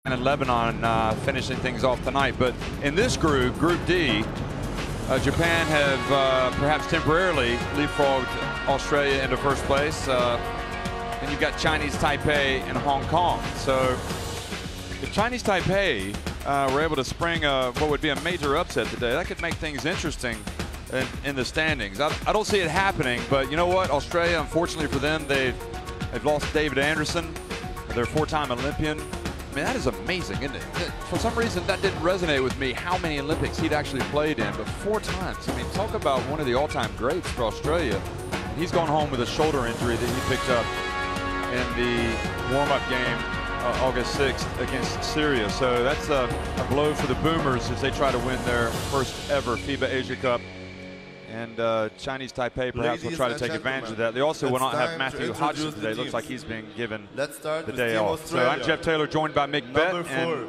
and Lebanon finishing things off tonight. But in this group, Group D, Japan have perhaps temporarily leapfrogged Australia into first place. And you've got Chinese Taipei and Hong Kong. So if Chinese Taipei were able to spring what would be a major upset today, that could make things interesting in the standings. I don't see it happening, but you know what? Australia, unfortunately for them, they've lost David Anderson, their four-time Olympian. I mean, that is amazing, isn't it? For some reason, that didn't resonate with me, how many Olympics he'd actually played in, but 4 times. I mean, talk about one of the all-time greats for Australia. He's gone home with a shoulder injury that he picked up in the warm-up game August 6th against Syria. So that's a blow for the Boomers as they try to win their first ever FIBA Asia Cup. And Chinese Taipei perhaps will try to take advantage of that. They also will not have Matthew Hodgson today. Looks like he's being given the day off. So I'm Jeff Taylor, joined by Mick Bett. And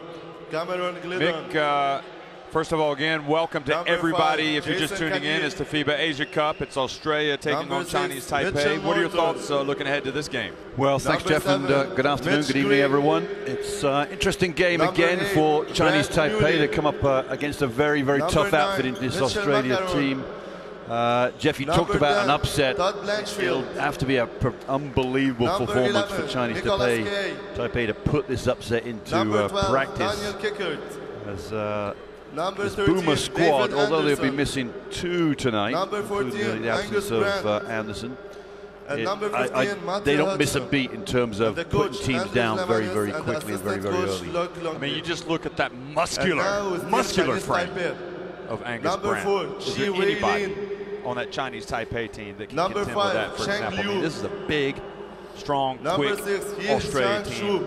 Mick, first of all, again, welcome to everybody. If you're just tuning in, it's the FIBA Asia Cup. It's Australia taking on Chinese Taipei. What are your thoughts looking ahead to this game? Well, thanks, Jeff, and good afternoon, good evening, everyone. It's an interesting game again for Chinese Taipei. They come up against a very, very tough outfit in this Australia team. Jeff, you talked about an upset. It'll have to be an unbelievable performance for Chinese Taipei to put this upset into practice. As this Boomer squad, although they'll be missing 2 tonight, including the absence of Anderson, they don't miss a beat in terms of putting teams down very, very quickly and very, very early. I mean, you just look at that muscular frame of Angus Brown. Is there anybody on that Chinese Taipei team that can contend with that, for example? I mean, this is a big, strong, quick Australian team.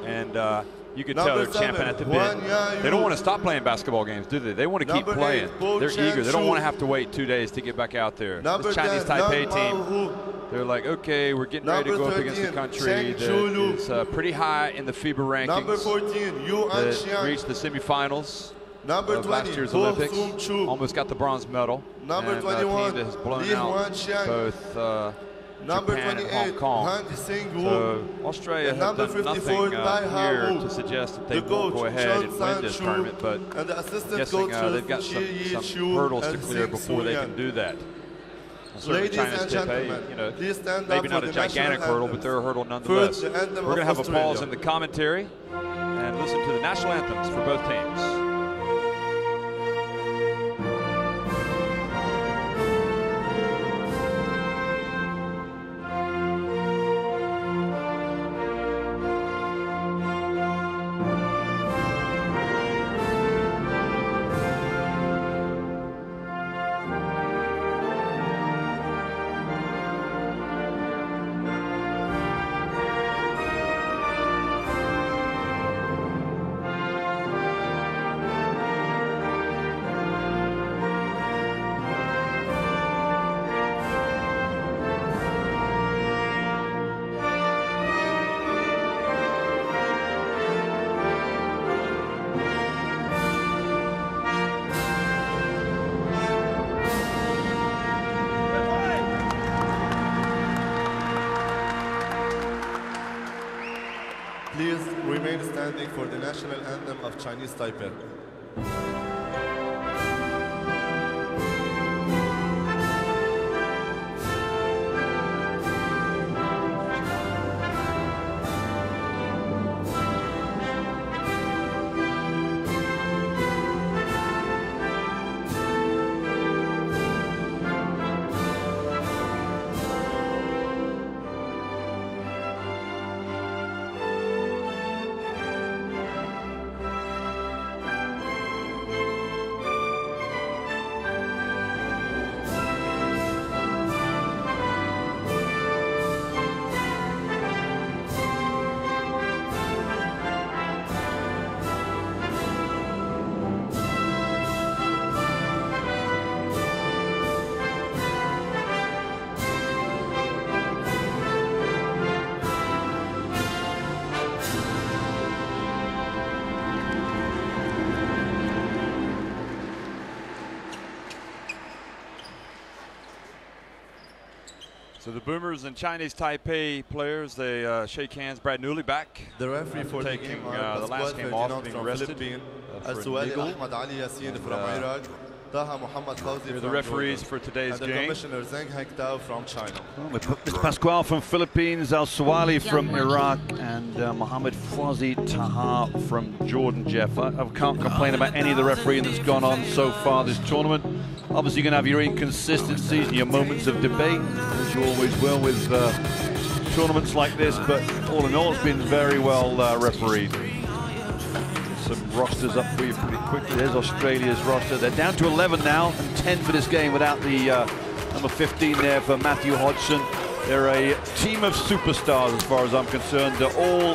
And you can tell they're champing at the bit. They don't want to stop playing basketball games, do they? They want to keep playing. They're eager. They don't want to have to wait 2 days to get back out there. This Chinese Taipei team, they're like, okay, we're getting ready to go up against the country that is pretty high in the FIBA rankings, that reached the semifinals of last year's Olympics, almost got the bronze medal, and a team that has blown out both Japan and Hong Kong. So Australia have done nothing here to suggest that they won't go ahead and win this tournament, but guessing they've got some hurdles to clear before they can do that. Certainly Chinese Taipei, you know, maybe not a gigantic hurdle, but they're a hurdle nonetheless. We're going to have a pause in the commentary and listen to the national anthems for both teams. Please remain standing for the national anthem of Chinese Taipei. So the Boomers and Chinese Taipei players, they shake hands. Brad Newley back. The referee for taking the last game off, being arrested for niggle. Here are the referees for today's game. Commissioner Zheng Hengtao from China. Mr. Pasquale from Philippines, Al Sawali from Iraq, and Mohammed Fwazi Taha from Jordan, Jeff. I can't complain about any of the refereeing that's gone on so far this tournament. Obviously, you're going to have your inconsistencies and your moments of debate, as you always will with tournaments like this, but all in all, it's been very well refereed. Some rosters up for you pretty quickly. There's Australia's roster. They're down to 11 now and 10 for this game without the number 15 there for Matthew Hodgson. They're a team of superstars as far as I'm concerned. They're all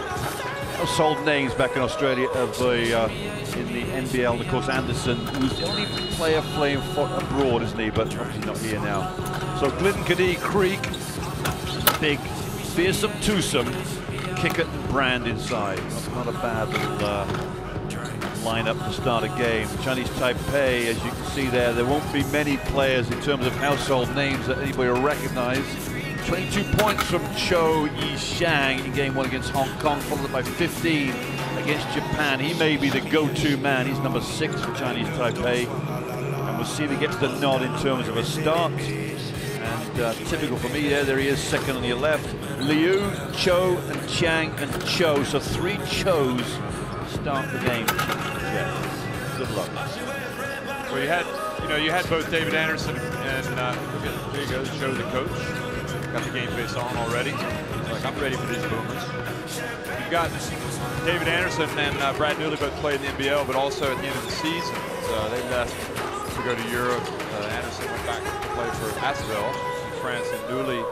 household names back in Australia of the in the NBL. Of course, Anderson, who's the only player playing abroad, isn't he? But obviously not here now. So Glidden, Cadee, Creek, big, fearsome twosome, Kickert and Brand inside. Not a bad little lineup to start a game. Chinese Taipei, as you can see there won't be many players in terms of household names that anybody will recognize. 22 points from Cho Yi-Shang in game one against Hong Kong, followed up by 15 against Japan. He may be the go-to man. He's number 6 for Chinese Taipei. And we'll see if he gets the nod in terms of a start. And typical for me there he is, second on your left. Liu, Cho, and Chang, and Cho. So 3 Chos start the game. Yeah. Good luck. Well, you had both David Anderson and there you go, Cho the coach. Got the game face on already. He's like, I'm ready for these Boomers. You've got David Anderson and Brad Newley both played in the NBL, but also at the end of the season, they left to go to Europe. Anderson went back to play for Asvel in France, and Newley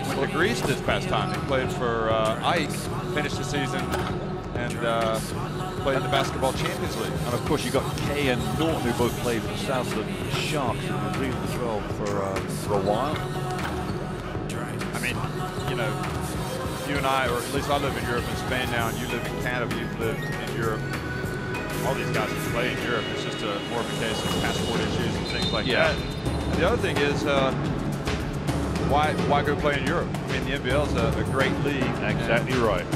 went to Greece this past time. He played for Ike, finished the season, and played in the Basketball Champions League. And of course, you got Kay and Norton, who both played for the Southland Sharks in New Zealand as well for a while. I mean, you know, you and I, or at least I live in Europe and Spain now, and you live in Canada, you've lived in Europe. All these guys who play in Europe, it's just more of a case of passport issues and things like that. And the other thing is, why go play in Europe? I mean, the NBL is a great league. Exactly right.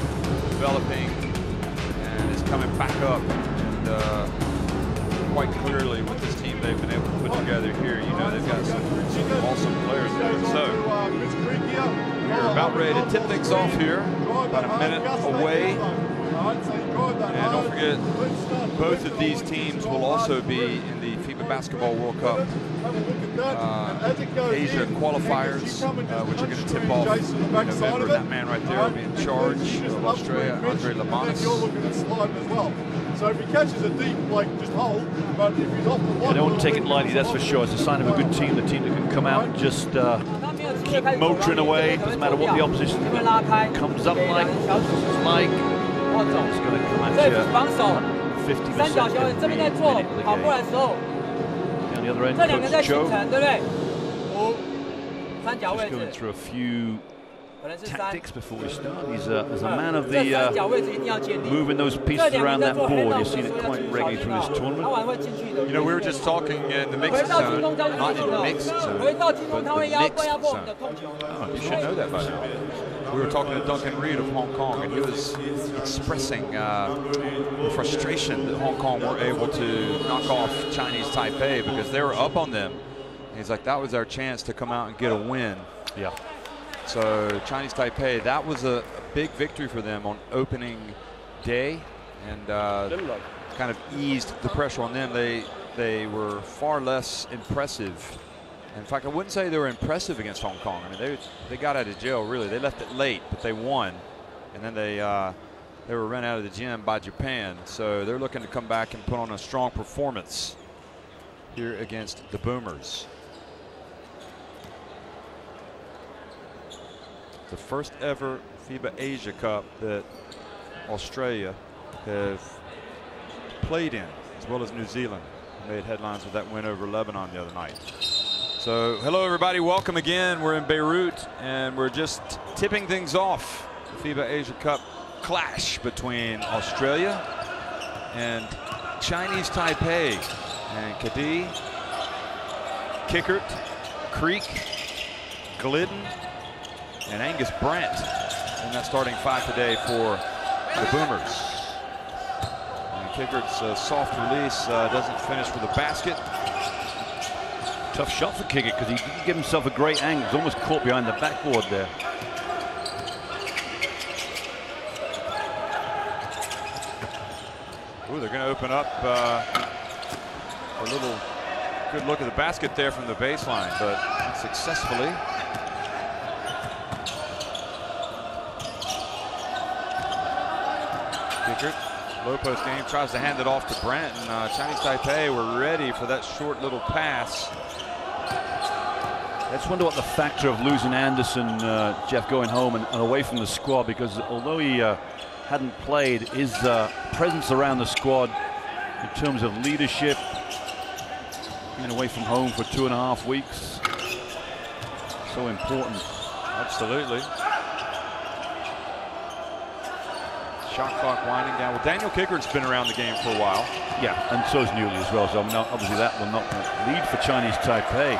Developing, and it's coming back up. And quite clearly with this team they've been able to put together here, you know, they've got some awesome players there. So we're about ready to tip things off here, about a minute away. And don't forget, both of these teams will also be in the FIBA Basketball World Cup Asia qualifiers, which are going to tip off in November. That man right there will be in charge of Australia, Andre Lamanis. So if he catches a deep, just hold, but if he's off the line... They don't take it lightly, that's for sure. It's a sign of a good team, the team that can come out and just keep motoring away. Doesn't matter what the opposition comes up like. It's going to come at you 50% every minute of the game. On the other end, Coach Joe. Just going through a few tactics before we start. He's a man of the moving those pieces around that board. You've seen it quite regularly through this tournament. You know, we were just talking in the mixed zone, not in the mixed zone, but the mixed zone. Oh, you should know that by now. We were talking to Duncan Reed of Hong Kong, and he was expressing frustration that Hong Kong weren't able to knock off Chinese Taipei because they were up on them. And he's like, that was our chance to come out and get a win. Yeah. So Chinese Taipei, that was a big victory for them on opening day, and kind of eased the pressure on them. They were far less impressive. In fact, I wouldn't say they were impressive against Hong Kong. I mean, they got out of jail, really. They left it late, but they won. And then they were run out of the gym by Japan. So they're looking to come back and put on a strong performance here against the Boomers. The first ever FIBA Asia Cup that Australia have played in, as well as New Zealand. Made headlines with that win over Lebanon the other night. So hello everybody, welcome again. We're in Beirut and we're just tipping things off. The FIBA Asia Cup clash between Australia and Chinese Taipei. And Cadee, Kickert, Creek, Glidden and Angus Brandt in that starting 5 today for the Boomers. And Kickert's soft release doesn't finish for the basket. Tough shot for Kickert because he didn't give himself a great angle. He's almost caught behind the backboard there. Ooh, they're going to open up a little good look at the basket there from the baseline, but unsuccessfully. Kickert, low post game, tries to hand it off to Brandt, and Chinese Taipei were ready for that short little pass. I just wonder what the factor of losing Anderson, Jeff, going home and away from the squad, because although he hadn't played, his presence around the squad in terms of leadership, being away from home for 2.5 weeks, so important. Absolutely. Shot clock winding down. Well, Daniel Kickert's been around the game for a while. Yeah, and so's Newley as well. So obviously that will not lead for Chinese Taipei.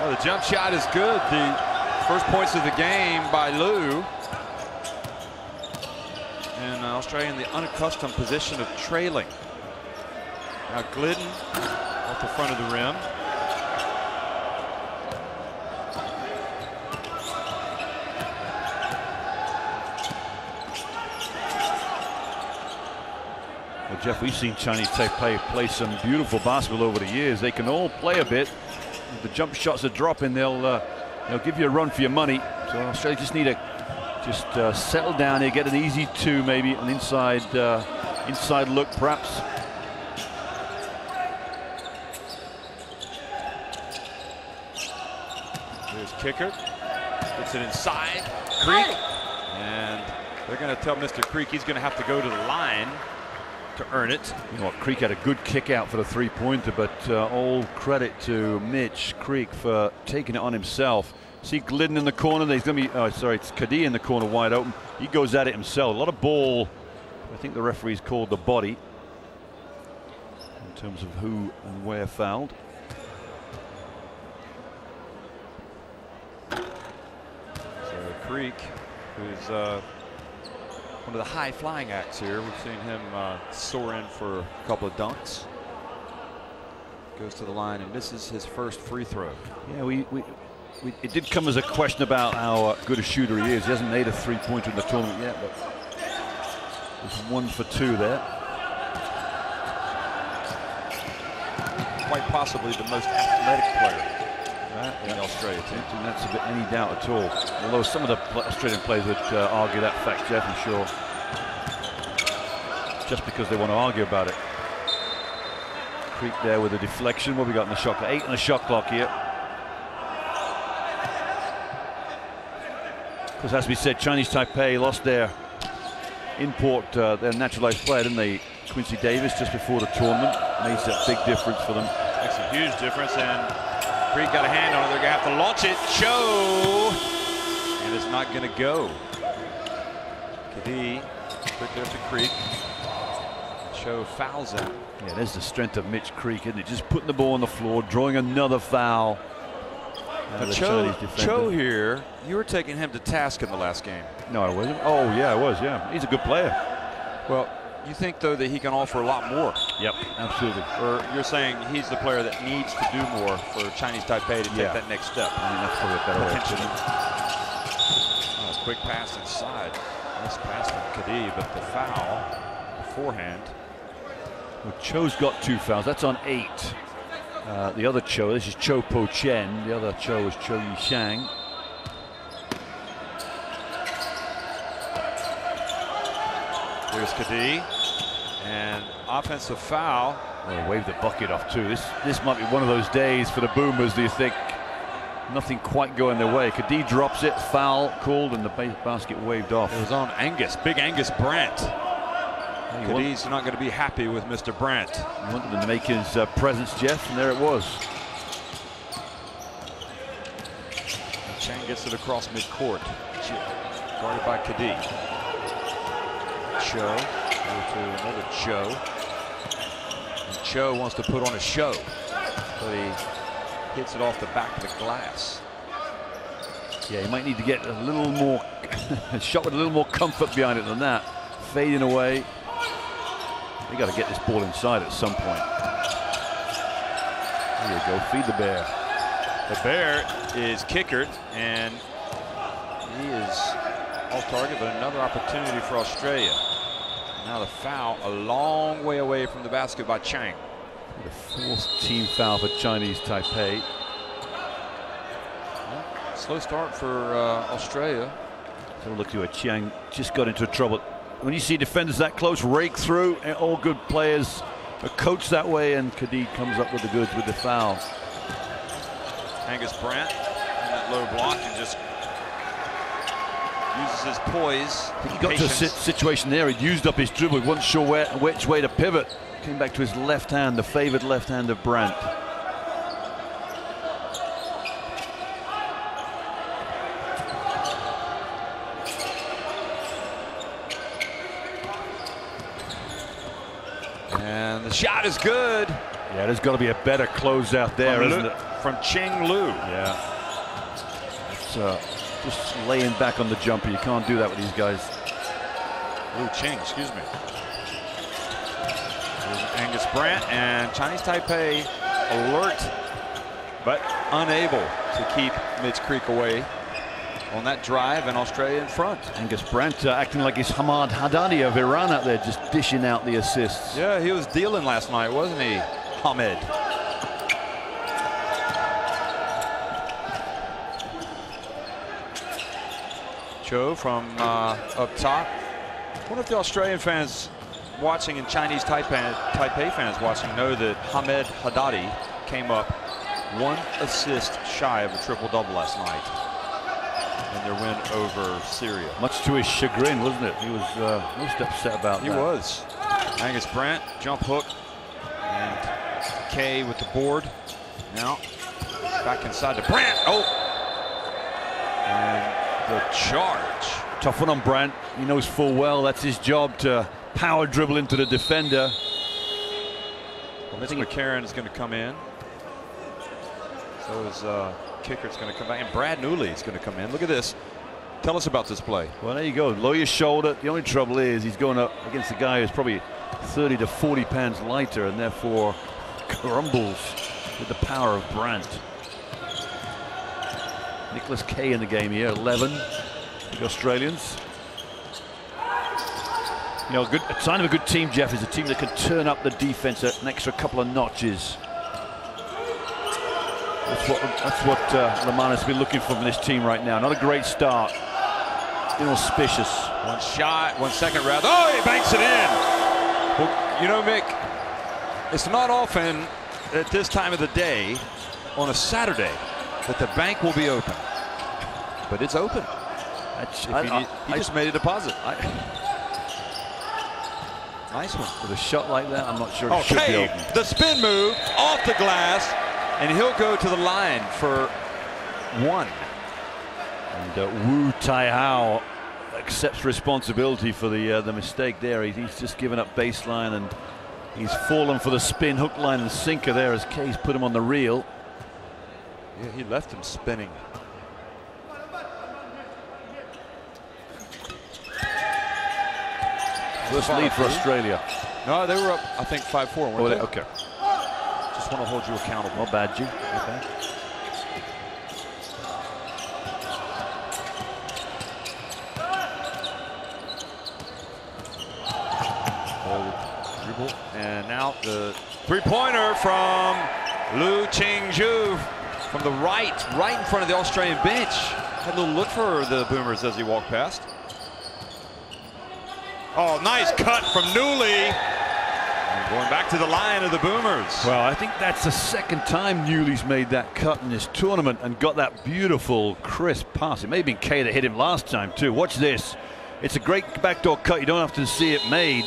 Well, the jump shot is good. The first points of the game by Liu. And Australia in the unaccustomed position of trailing. Now Glidden off the front of the rim. Well, Jeff, we've seen Chinese Taipei play some beautiful basketball over the years. They can all play a bit. If the jump shots are dropping, they'll give you a run for your money. So Australia just need to settle down here, get an easy 2, maybe an inside look, perhaps. Here's Kickert, gets it inside. Creek, and they're going to tell Mr. Creek he's going to have to go to the line to earn it. You know what, Creek had a good kick out for the 3-pointer, but all credit to Mitch Creek for taking it on himself. See Glidden in the corner. There's going to be, it's Kadhi in the corner wide open. He goes at it himself. A lot of ball. I think the referee's called the body in terms of who and where fouled. So Creek, who's one of the high flying acts here. We've seen him soar in for a couple of dunks. Goes to the line and misses his first free throw. Yeah, it did come as a question about how good a shooter he is. He hasn't made a 3-pointer in the tournament yet, but he's 1 for 2 there. Quite possibly the most athletic player in the Australia team. I don't think that's any doubt at all. Although some of the Australian players would argue that fact, Jeff, I'm sure. Just because they want to argue about it. Creek there with a deflection. What have we got in the shot clock? 8 on the shot clock here. Because as we said, Chinese Taipei lost their import, their naturalized player, didn't they? Quincy Davis just before the tournament. Makes a big difference for them. Makes a huge difference, and Creek got a hand on it. They're going to have to launch it. Cho! And it's not going to go. Kadhi, quick there to Creek. Cho fouls him. Yeah, there's the strength of Mitch Creek, isn't it? Just putting the ball on the floor, drawing another foul. Cho here, you were taking him to task in the last game. No, I wasn't. Oh, yeah, I was, yeah. He's a good player. Well, you think, though, that he can offer a lot more? Yep, absolutely. Or you're saying he's the player that needs to do more for Chinese Taipei to take that next step? I mean, that's probably a better way. Oh, quick pass inside. Nice pass from Kadhi, but the foul beforehand. Well, Cho's got 2 fouls. That's on 8. The other Cho, this is Cho Po Chen. The other Cho is Cho Yishang. Here's Kadhi, and offensive foul. Oh, waved the bucket off too. This might be one of those days for the Boomers. Do you think? Nothing quite going their way. Kadhi drops it, foul called, and the basket waved off. It was on Angus, big Angus Brandt. Kadhi's not going to be happy with Mr. Brandt. He wanted him to make his presence, Jeff, and there it was. Chang gets it across midcourt. Guarded by Kadhi. Cho, over to another Cho. And Cho wants to put on a show, but he hits it off the back of the glass. Yeah, he might need to get a little more shot with a little more comfort behind it than that. Fading away. They got to get this ball inside at some point. There you go, feed the bear. The bear is kickered, and he is off target, but another opportunity for Australia. Now the foul a long way away from the basket by Chang. The fourth team foul for Chinese Taipei. Well, slow start for Australia. So look at Chiang just got into trouble. When you see defenders that close, rake through, and all good players are coached that way, and Khadid comes up with the goods with the foul. Angus Brandt in that low block and just uses his poise. He got to a situation there, he'd used up his dribble, he wasn't sure which way to pivot. Came back to his left hand, the favored left hand of Brandt. And the shot is good. Yeah, there's got to be a better closeout there, isn't it? From Ching Lu. Yeah. It's just laying back on the jumper. You can't do that with these guys. Lu Ching, excuse me. There's Angus Brandt, and Chinese Taipei alert, but unable to keep Mitch Creek away on that drive, and Australia in front. Angus Brandt acting like he's Hamad Haddadi of Iran out there, just dishing out the assists. Yeah, he was dealing last night, wasn't he, Hamed? Cho from up top. What if the Australian fans watching and Chinese Taipei fans watching know that Hamed Haddadi came up 1 assist shy of a triple-double last night in their win over Syria. Much to his chagrin, wasn't it? He was most upset about that. He was. Angus Brandt, jump hook, and Kay with the board. Now, back inside to Brandt. Oh! And the charge. Tough one on Brandt. He knows full well that's his job to power dribble into the defender. Well, Mitch McCarron is going to come in. So is Kicker's going to come back, and Brad Newley is going to come in. Look at this. Tell us about this play. Well, there you go. Lower your shoulder. The only trouble is he's going up against a guy who's probably 30 to 40 pounds lighter, and therefore crumbles with the power of Brandt. Nicholas Kay in the game here, 11 for the Australians. You know, a sign of a good team, Jeff, is a team that can turn up the defense an extra couple of notches. That's what Lamana's been looking for from this team right now. Not a great start. Inauspicious. One shot, 1 second rather. Oh, he banks it in. Well, you know, Mick, it's not often at this time of the day on a Saturday that the bank will be open. But it's open. He just made a deposit. Nice one. With a shot like that, I'm not sure it should be open. The spin move off the glass, and he'll go to the line for 1. And Wu Taihao accepts responsibility for the mistake there. He's just given up baseline, and he's fallen for the spin, hook, line, and sinker there as Kay's put him on the reel. Yeah, he left him spinning. First lead for Australia. No, they were up, I think, 5-4. Oh, okay. Just want to hold you accountable. Not bad, G. Not bad. Dribble, and now the three-pointer from Lu Qingzhu from the right in front of the Australian bench. Had a little look for the Boomers as he walked past. Oh, nice cut from Newley. And going back to the line of the Boomers. Well, I think that's the second time Newley's made that cut in this tournament and got that beautiful, crisp pass. It may have been Kay that hit him last time, too. Watch this. It's a great backdoor cut. You don't have to see it made.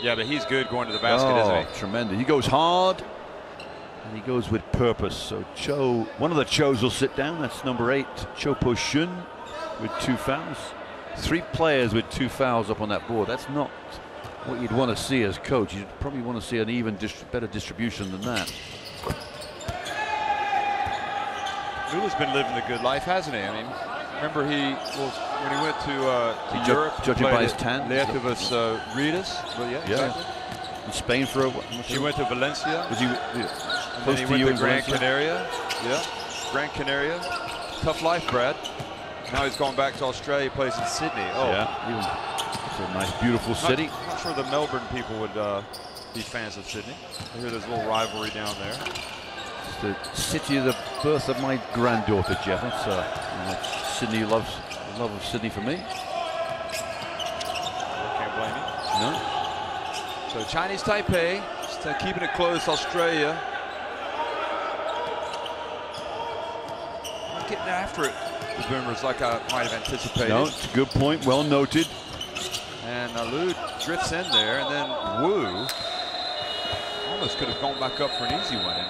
Yeah, but he's good going to the basket, isn't he? Tremendous. He goes hard, and he goes with purpose. So Cho, one of the Chos will sit down. That's number 8, Cho Po Shun, with 2 fouls. 3 players with 2 fouls up on that board. That's not what you'd want to see as coach. You'd probably want to see an even better distribution than that. Newley's been living the good life, hasn't he? I mean, Remember when he went to Europe, judging by his tan. Lietuvas Ritas. Well, yeah, exactly. In Spain for a. He went to Valencia. Was he and then he went to Gran Canaria. Yeah, Gran Canaria. Tough life, Brad. Now he's going back to Australia. Plays in Sydney. Oh, yeah. It's a nice, beautiful city. Not sure the Melbourne people would be fans of Sydney. I hear there's a little rivalry down there. It's the city of the birth of my granddaughter, Jeff. It's Sydney love of Sydney for me. Can't blame you. No. So Chinese Taipei just keeping it close. Australia not getting after it. The Boomers, like I might have anticipated. No, it's a good point. Well noted. And Liu drifts in there, and then Wu almost could have gone back up for an easy one. And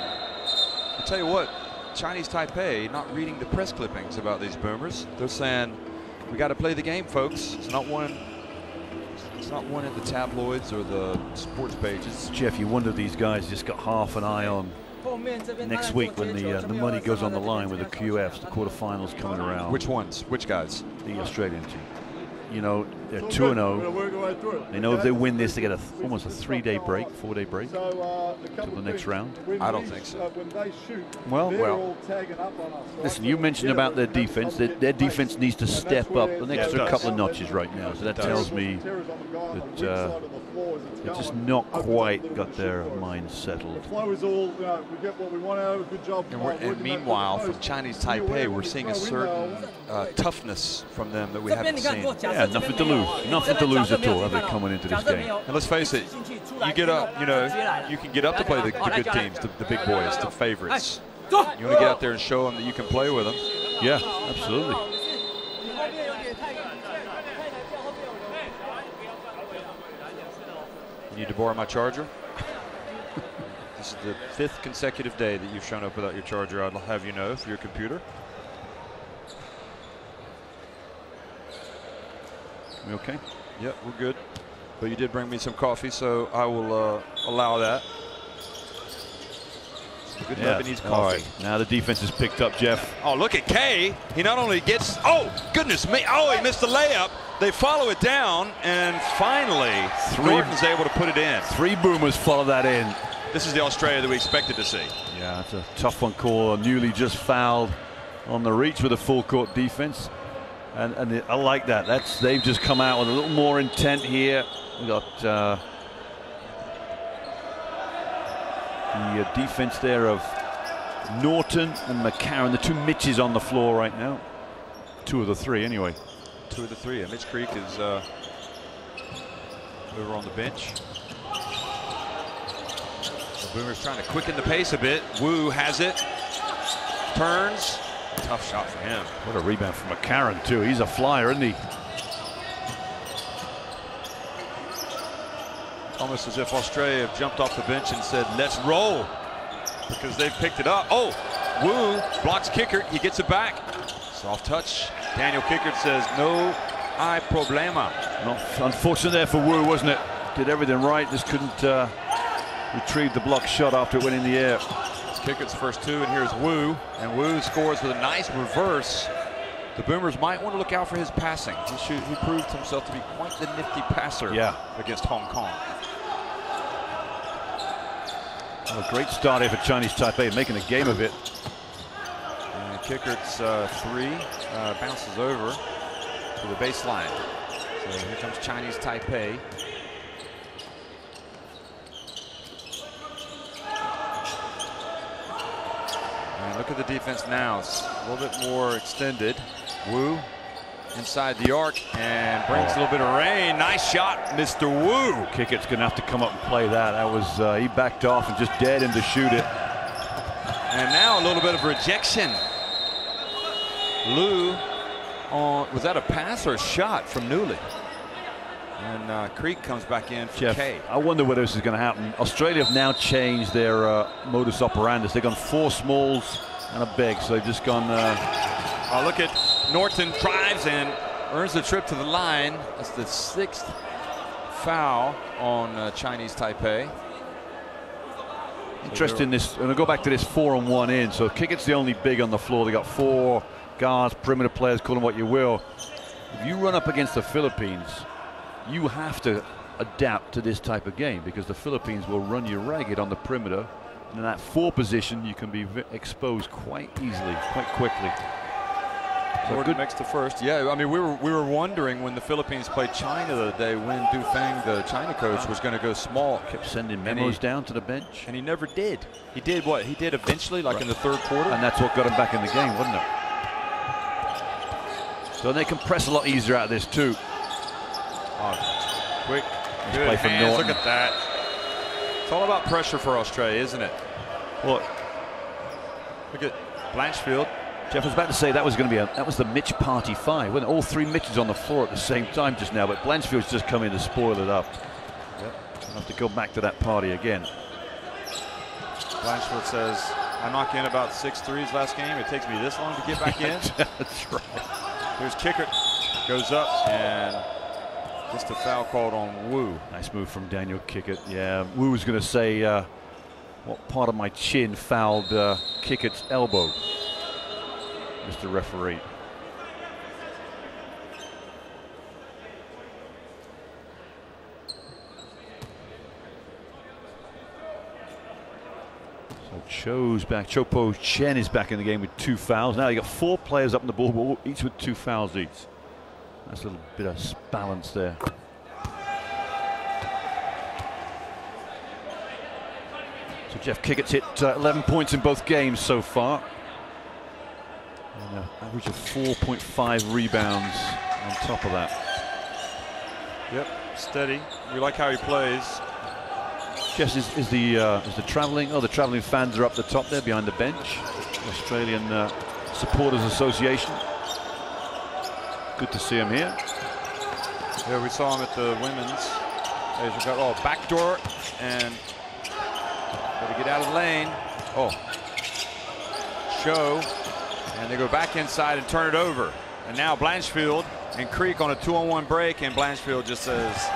I'll tell you what, Chinese Taipei not reading the press clippings about these Boomers. They're saying, we got to play the game, folks. It's not one in the tabloids or the sports pages. Jeff, you wonder if these guys just got half an eye on next week when the money goes on the line with the QFs, the quarterfinals coming around. Which ones? Which guys? The Australian team. You know, they're 2-0. They know if they win this, they get almost a 3-day break, 4-day break to the next round. I don't think so. Well, listen, you mentioned about their defense. Their defense needs to step up an extra couple of notches right now. So that tells me that they've just not quite got their minds settled. And meanwhile, from Chinese Taipei, we're seeing a certain toughness from them that we haven't seen. Yeah, nothing to lose. Nothing to lose at all, are they, coming into this game? And let's face it, you get up, you can get up to play the good teams, the big boys, the favorites. You want to get out there and show them that you can play with them. Yeah, absolutely. You need to borrow my charger? This is the 5th consecutive day that you've shown up without your charger, I'll have you know, for your computer. We okay? Yep, we're good. But you did bring me some coffee, so I will allow that. Some good Lebanese coffee. All right, now the defense is picked up, Jeff. Oh, look at Kay. He not only gets, oh, goodness me. Oh, he missed the layup. They follow it down, and finally, Norton's able to put it in. 3 Boomers follow that in. This is the Australia that we expected to see. Yeah, it's a tough one call. Newly just fouled on the reach with a full court defense. And I like that. They've just come out with a little more intent here. We got the defense there of Norton and McCarron, the 2 Mitches on the floor right now. 2 of the 3 anyway. 2 of the 3. And Mitch Creek is over on the bench. The Boomers trying to quicken the pace a bit. Wu has it. Turns. Tough shot for him. What a rebound from McCarron, too. He's a flyer, isn't he? Almost as if Australia have jumped off the bench and said, let's roll, because they've picked it up. Oh, Wu blocks Kickert. He gets it back. Soft touch. Daniel Kickert says, no hay problema. Unfortunate there for Wu, wasn't it? Did everything right, just couldn't retrieve the block shot after it went in the air. Kickert's first 2, and here's Wu, and Wu scores with a nice reverse. The Boomers might want to look out for his passing. He proved himself to be quite the nifty passer against Hong Kong. Well, a great start here for Chinese Taipei, making a game of it. And Kickert's 3 bounces over to the baseline. So here comes Chinese Taipei. And look at the defense now. It's a little bit more extended. Wu inside the arc and brings a little bit of rain. Nice shot, Mr. Wu. Kickert's going to have to come up and play that. That was he backed off and just dared him to shoot it. And now a little bit of rejection. Liu was that a pass or a shot from Newley? And Creek comes back in for Kay. I wonder whether this is going to happen. Australia have now changed their modus operandi. They've gone 4 smalls and a big, so they've just gone. Oh, look at Norton drives and earns the trip to the line. That's the 6th foul on Chinese Taipei. Interesting. This, and I'll go back to this 4-on-1 in. So Kickert's the only big on the floor. They got 4 guards, perimeter players, call them what you will. If you run up against the Philippines, you have to adapt to this type of game because the Philippines will run you ragged on the perimeter. And in that 4 position, you can be exposed quite easily, quite quickly. So Jordan makes the first. Yeah, I mean, we were wondering when the Philippines played China the other day when Dufang, the China coach, was going to go small. Kept sending memos down to the bench. And he never did. He did what? He did eventually, like in the 3rd quarter. And that's what got him back in the game, wasn't it? So they can press a lot easier out of this too. Oh, quick. Nice Good play from hands. Norton. Look at that. It's all about pressure for Australia, isn't it? Well, look at Blanchfield. Jeff was about to say that was going to be that was the Mitch Party 5. Wasn't it? All 3 Mitches on the floor at the same time just now, but Blanchfield's just come in to spoil it up. Yep. I'll have to go back to that party again. Blanchfield says, I knocked in about 6 threes last game. It takes me this long to get back in. That's right. Here's Kicker. Goes up and just a foul called on Wu. Nice move from Daniel Kickett. Yeah, Wu was going to say, what part of my chin fouled Kickett's elbow, Mr. Referee. So Cho's back. Chopo Chen is back in the game with 2 fouls. Now you got 4 players up on the ball, each with 2 fouls each. Nice little bit of balance there. So Jeff Kickett's hit 11 points in both games so far. And an average of 4.5 rebounds on top of that. Yep, steady. We like how he plays. Jeff, is the traveling? Oh, the traveling fans are up the top there behind the bench. Australian Supporters Association. Good to see him here. Yeah, we saw him at the women's. There's a backdoor and got to get out of the lane. Oh, Cho, and they go back inside and turn it over. And now Blanchfield and Creek on a 2-on-1 break, and Blanchfield just says,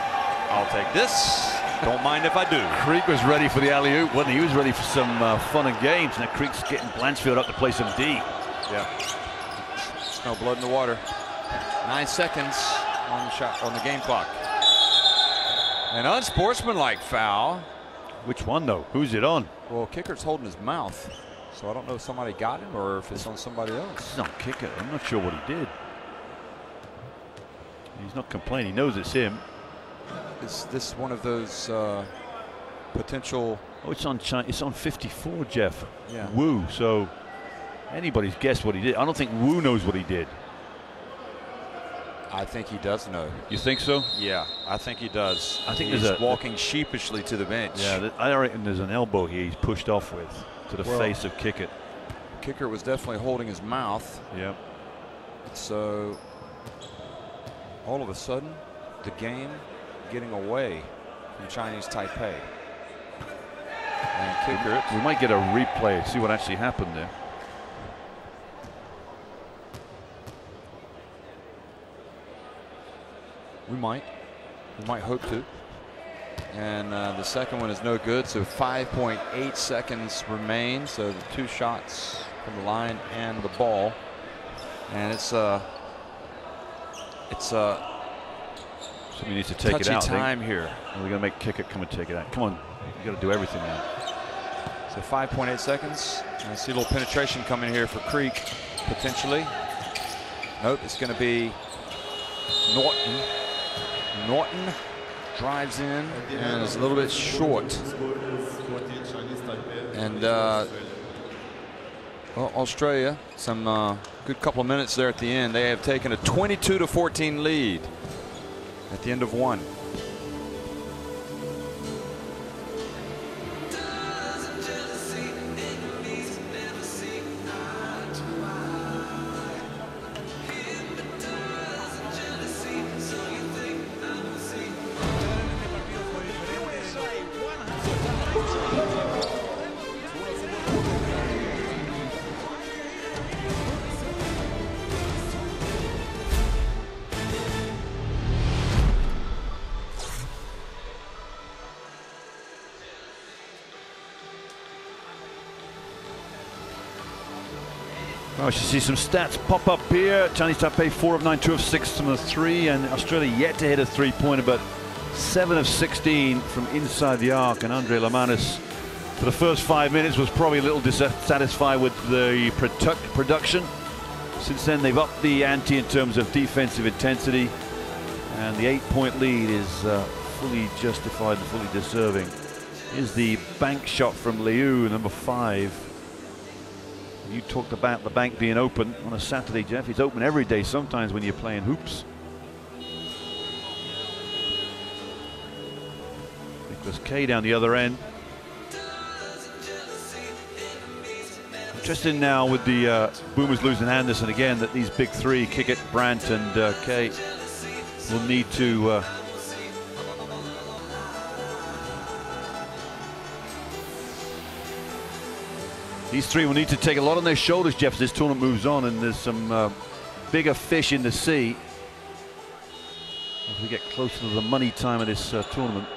"I'll take this. Don't mind if I do." Creek was ready for the alley-oop, wasn't he? He was ready for some fun and games. Now Creek's getting Blanchfield up to play some D. Yeah. Smell blood in the water. 9 seconds on the shot on the game clock. An unsportsmanlike foul. Which one though? Who's it on? Well, Kicker's holding his mouth, so I don't know if somebody got him or if it's on somebody else. It's not Kicker. I'm not sure what he did. He's not complaining. He knows it's him. Is this one of those potential? Oh, it's on China. It's on 54, Jeff. Yeah. Wu. So anybody's guessed what he did. I don't think Wu knows what he did. I think he does know. You think so? Yeah, I think he does. I think he's walking sheepishly to the bench. Yeah, I reckon there's an elbow here he's pushed off with to the face of Kickett. Kicker was definitely holding his mouth. Yep. So all of a sudden, the game getting away from Chinese Taipei. And Kicker. We might get a replay, see what actually happened there. We might hope to. And the second one is no good, so 5.8 seconds remain. So the 2 shots from the line and the ball, and it's somebody needs to take it out. Time here. We're gonna make Kickett come and take it out. Come on, you got to do everything now. So 5.8 seconds. I see a little penetration coming here for Creek potentially. Nope, it's going to be Norton. Norton drives in and is a little bit short. And Australia, some good couple of minutes there at the end. They have taken a 22-14 lead at the end of 1. Oh, you see some stats pop up here. Chinese Taipei 4 of 9, 2 of 6 from the 3, and Australia yet to hit a 3-pointer, but 7 of 16 from inside the arc. And Andre Lamanis, for the first 5 minutes, was probably a little dissatisfied with the production. Since then, they've upped the ante in terms of defensive intensity, and the 8-point lead is fully justified and fully deserving. Here's the bank shot from Liu, number 5. You talked about the bank being open on a Saturday, Jeff. It's open every day sometimes when you're playing hoops. Nicholas K down the other end. Interesting now with the Boomers losing Anderson again, that these big three, Kickett, Brandt and K, will need to these three will need to take a lot on their shoulders, Jeff, as this tournament moves on, and there's some bigger fish in the sea as we get closer to the money time of this tournament.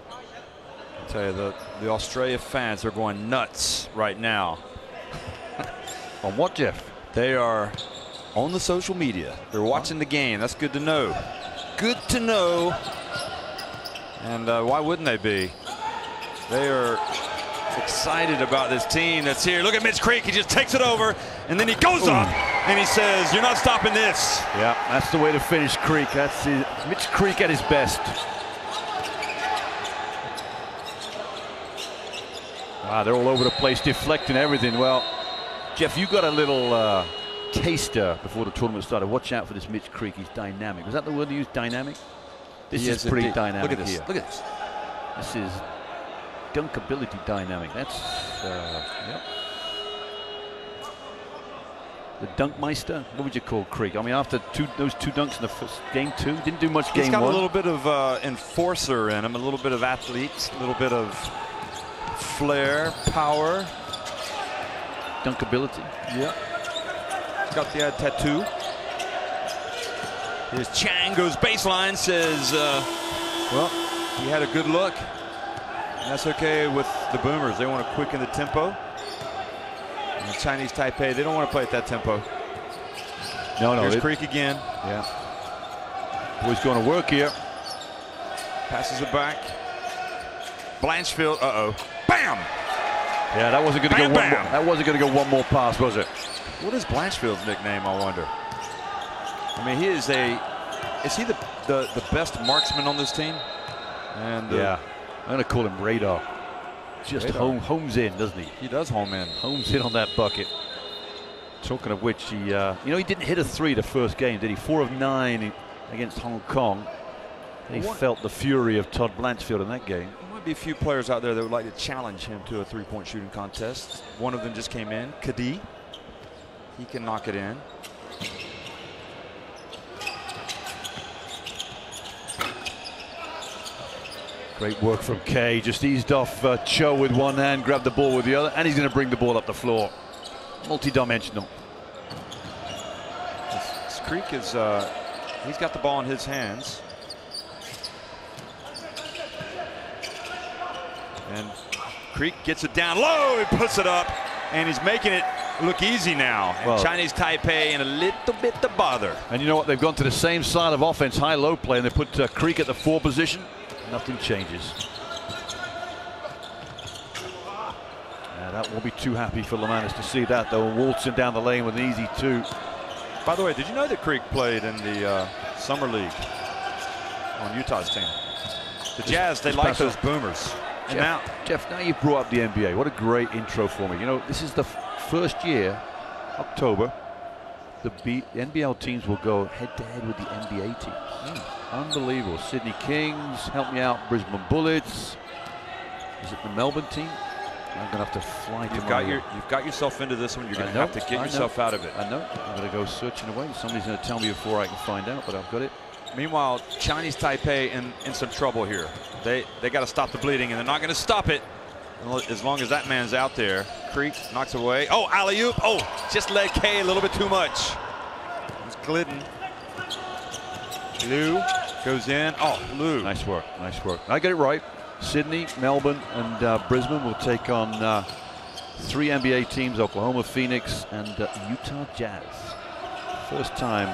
I tell you, the Australia fans are going nuts right now. On what, Jeff? They are on the social media. They're watching the game. That's good to know. Good to know. And why wouldn't they be? They are excited about this team that's here. Look at Mitch Creek. He just takes it over, and then he goes up, and he says, "You're not stopping this." Yeah, that's the way to finish Creek. That's Mitch Creek at his best. Wow, they're all over the place, deflecting everything. Well, Jeff, you got a little taster before the tournament started. Watch out for this Mitch Creek. He's dynamic. Was that the word you used, dynamic? This is pretty dynamic. Look at this. Here. Look at this. This is dunkability dynamic. That's yep. The Dunkmeister. What would you call Creek? I mean, after those two dunks in the first game 2, didn't do much game 1. He's got a little bit of enforcer in him, a little bit of athlete, a little bit of flair, power, dunkability. Yeah. Got the tattoo. Here's Chang, goes baseline, says, well, he had a good look. And that's okay with the Boomers. They want to quicken the tempo. And the Chinese Taipei, they don't want to play at that tempo. No. Here's Creek again. Yeah. Boy's going to work here. Passes it back. Blanchfield, bam! Yeah, that wasn't going to go one more. That wasn't going to go one more pass, was it? What is Blanchfield's nickname, I wonder? I mean, he is he the best marksman on this team? And yeah, I'm going to call him Radar. Just homes in, doesn't he? He does home in. Homes in on that bucket. Talking of which, he he didn't hit a 3 the first game, did he? 4 of 9 against Hong Kong. He felt the fury of Todd Blanchfield in that game. There might be a few players out there that would like to challenge him to a 3-point shooting contest. One of them just came in, Kadi. He can knock it in. Great work from Kay. Just eased off Cho with one hand, grabbed the ball with the other, and he's going to bring the ball up the floor. Multi-dimensional. This Creek is, he's got the ball in his hands. And Creek gets it down low, he puts it up, and he's making it look easy now. And well, Chinese Taipei in a little bit of bother. And you know what? They've gone to the same side of offense, high-low play, and they put Creek at the 4 position. Nothing changes. That won't be too happy for Lamanis to see that, though. Waltzing down the lane with an easy 2. By the way, did you know that Creek played in the Summer League on Utah's team? The Jazz, they like those Boomers. And Jeff, now you've brought up the NBA. What a great intro for me. You know, this is the first year, October, the NBL teams will go head-to-head with the NBA teams. Unbelievable. Sydney Kings, help me out, Brisbane Bullets. Is it the Melbourne team? I'm going to have to fly to You've got yourself into this one. You're going to have to get yourself out of it. I know. I'm going to go searching away. Somebody's going to tell me before I can find out, but I've got it. Meanwhile, Chinese Taipei in some trouble here. They got to stop the bleeding, and they're not going to stop it as long as that man's out there. Creek knocks away. Oh, alley-oop. Oh, just led K a little bit too much. It's Glidden. Liu goes in. Oh, Liu. Nice work. Nice work. I got it right. Sydney, Melbourne, and Brisbane will take on 3 NBA teams: Oklahoma, Phoenix, and Utah Jazz. First time.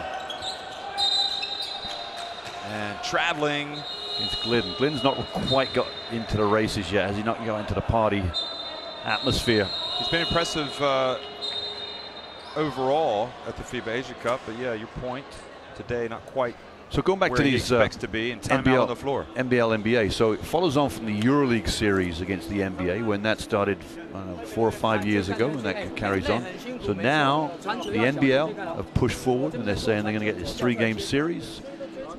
And traveling against Glidden. Glidden's not quite got into the races yet. Has he not got into the party atmosphere? He's been impressive overall at the FIBA Asia Cup, but yeah, your point today, not quite. So going back to these expects to be, and time out on the floor. NBA. So it follows on from the EuroLeague series against the NBA when that started 4 or 5 years ago, and that carries on. So now the NBL have pushed forward, and they're saying they're going to get this 3-game series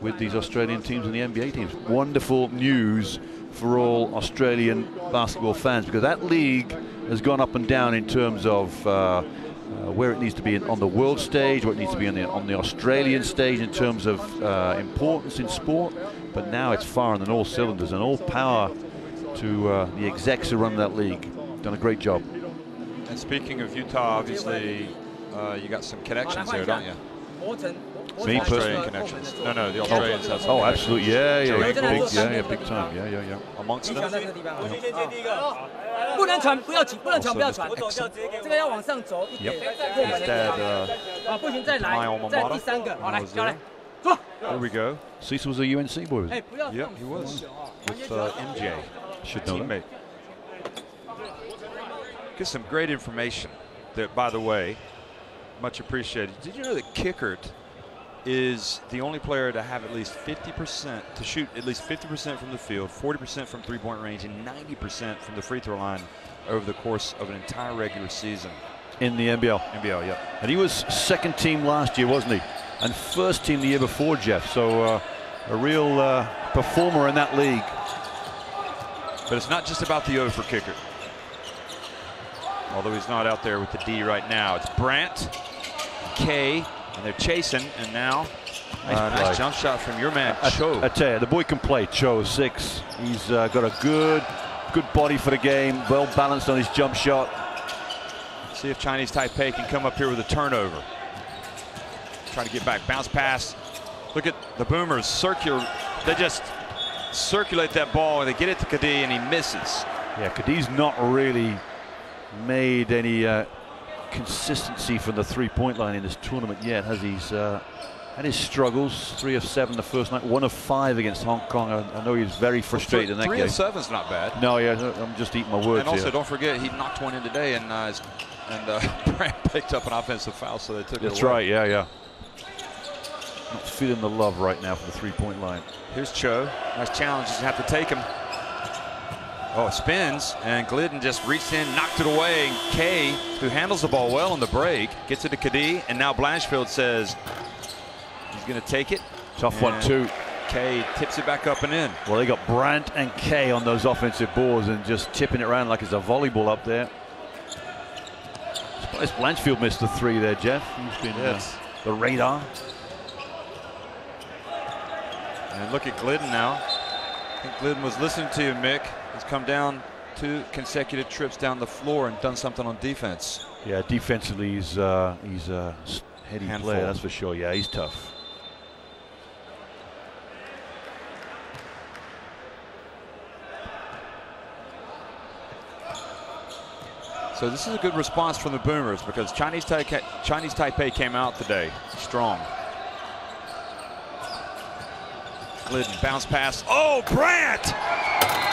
with these Australian teams and the NBA teams. Wonderful news for all Australian basketball fans, because that league has gone up and down in terms of where it needs to be on the world stage, where it needs to be on the Australian stage in terms of importance in sport. But now it's firing on all cylinders, and all power to the execs who run that league. Done a great job. And speaking of Utah, obviously you got some connections there, don't you? Me personally? Connections. No, the Australians have some. Oh, absolutely, yeah, big time, yeah. Amongst them. 不能传，不要紧，不能传，不要传，这个要往上走一点，再过门一点。不行，再来，再第3个，好来，交来，走。There we go. Cecil was a UNC boy, was he? Yeah, he was. With MJ. Should know teammate. Get some great information that, by the way, much appreciated. Did you know that Kickert is the only player to have at least 50%, to shoot at least 50% from the field, 40% from three-point range, and 90% from the free throw line over the course of an entire regular season? In the NBL. NBL, yeah. And he was second team last year, wasn't he? And first team the year before, Jeff. So a real performer in that league. But it's not just about the O for Kickert. Although he's not out there with the D right now. It's Brandt, K, and they're chasing, and now nice jump shot from your man, Cho. I tell you, the boy can play. Cho, 6. He's got a good body for the game, well balanced on his jump shot. See if Chinese Taipei can come up here with a turnover. Trying to get back, bounce pass. Look at the Boomers, they just circulate that ball, and they get it to Kadi, and he misses. Yeah, Kadi's not really made any consistency from the three-point line in this tournament yet, has he? Had his struggles. 3 of 7 the first night, 1 of 5 against Hong Kong. I know he's very frustrated in that game. 3 of 7's not bad. No, yeah, I'm just eating my words. And also, here. don't forget, he knocked one in today, and Brandt picked up an offensive foul, so they took it away. That's right, yeah. Not feeling the love right now from the three-point line. Here's Cho. Nice challenge. He's going to have to take him. Oh, it spins, and Glidden just reached in, knocked it away. And Kay, who handles the ball well on the break, gets it to Kadi, and now Blanchfield says he's going to take it. Tough one, too. Kay tips it back up and in. Well, they got Brandt and Kay on those offensive boards and just tipping it around like it's a volleyball up there. Surprised Blanchfield missed the 3 there, Jeff. He's been the radar. And look at Glidden now. I think Glidden was listening to you, Mick. He's come down 2 consecutive trips down the floor and done something on defense. Yeah, defensively he's a heady player, that's for sure. Yeah, he's tough. So this is a good response from the Boomers, because Chinese Taipei came out today strong. Glidden, bounce pass. Oh, Brandt!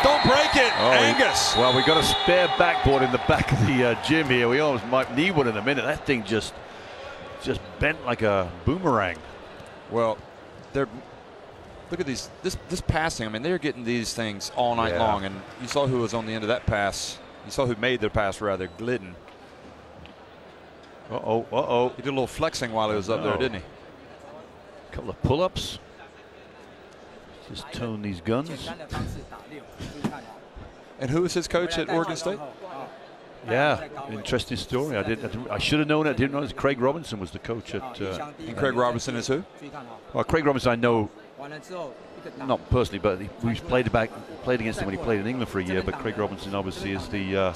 Don't break it, Angus. Well, we got a spare backboard in the back of the gym here. We almost might need one in a minute. That thing just bent like a boomerang. Well, look at this passing. I mean, they're getting these things all night long, and you saw who was on the end of that pass. You saw who made the pass, rather, Glidden. Uh-oh. He did a little flexing while he was up there, didn't he? A couple of pull-ups. Just tone these guns. And who was his coach at Oregon State? Yeah, interesting story. I should have known it. I didn't know it. Craig Robinson was the coach at. And Craig Robinson is who? Well, Craig Robinson I know, not personally, but we played against him when he played in England for a year. But Craig Robinson obviously is the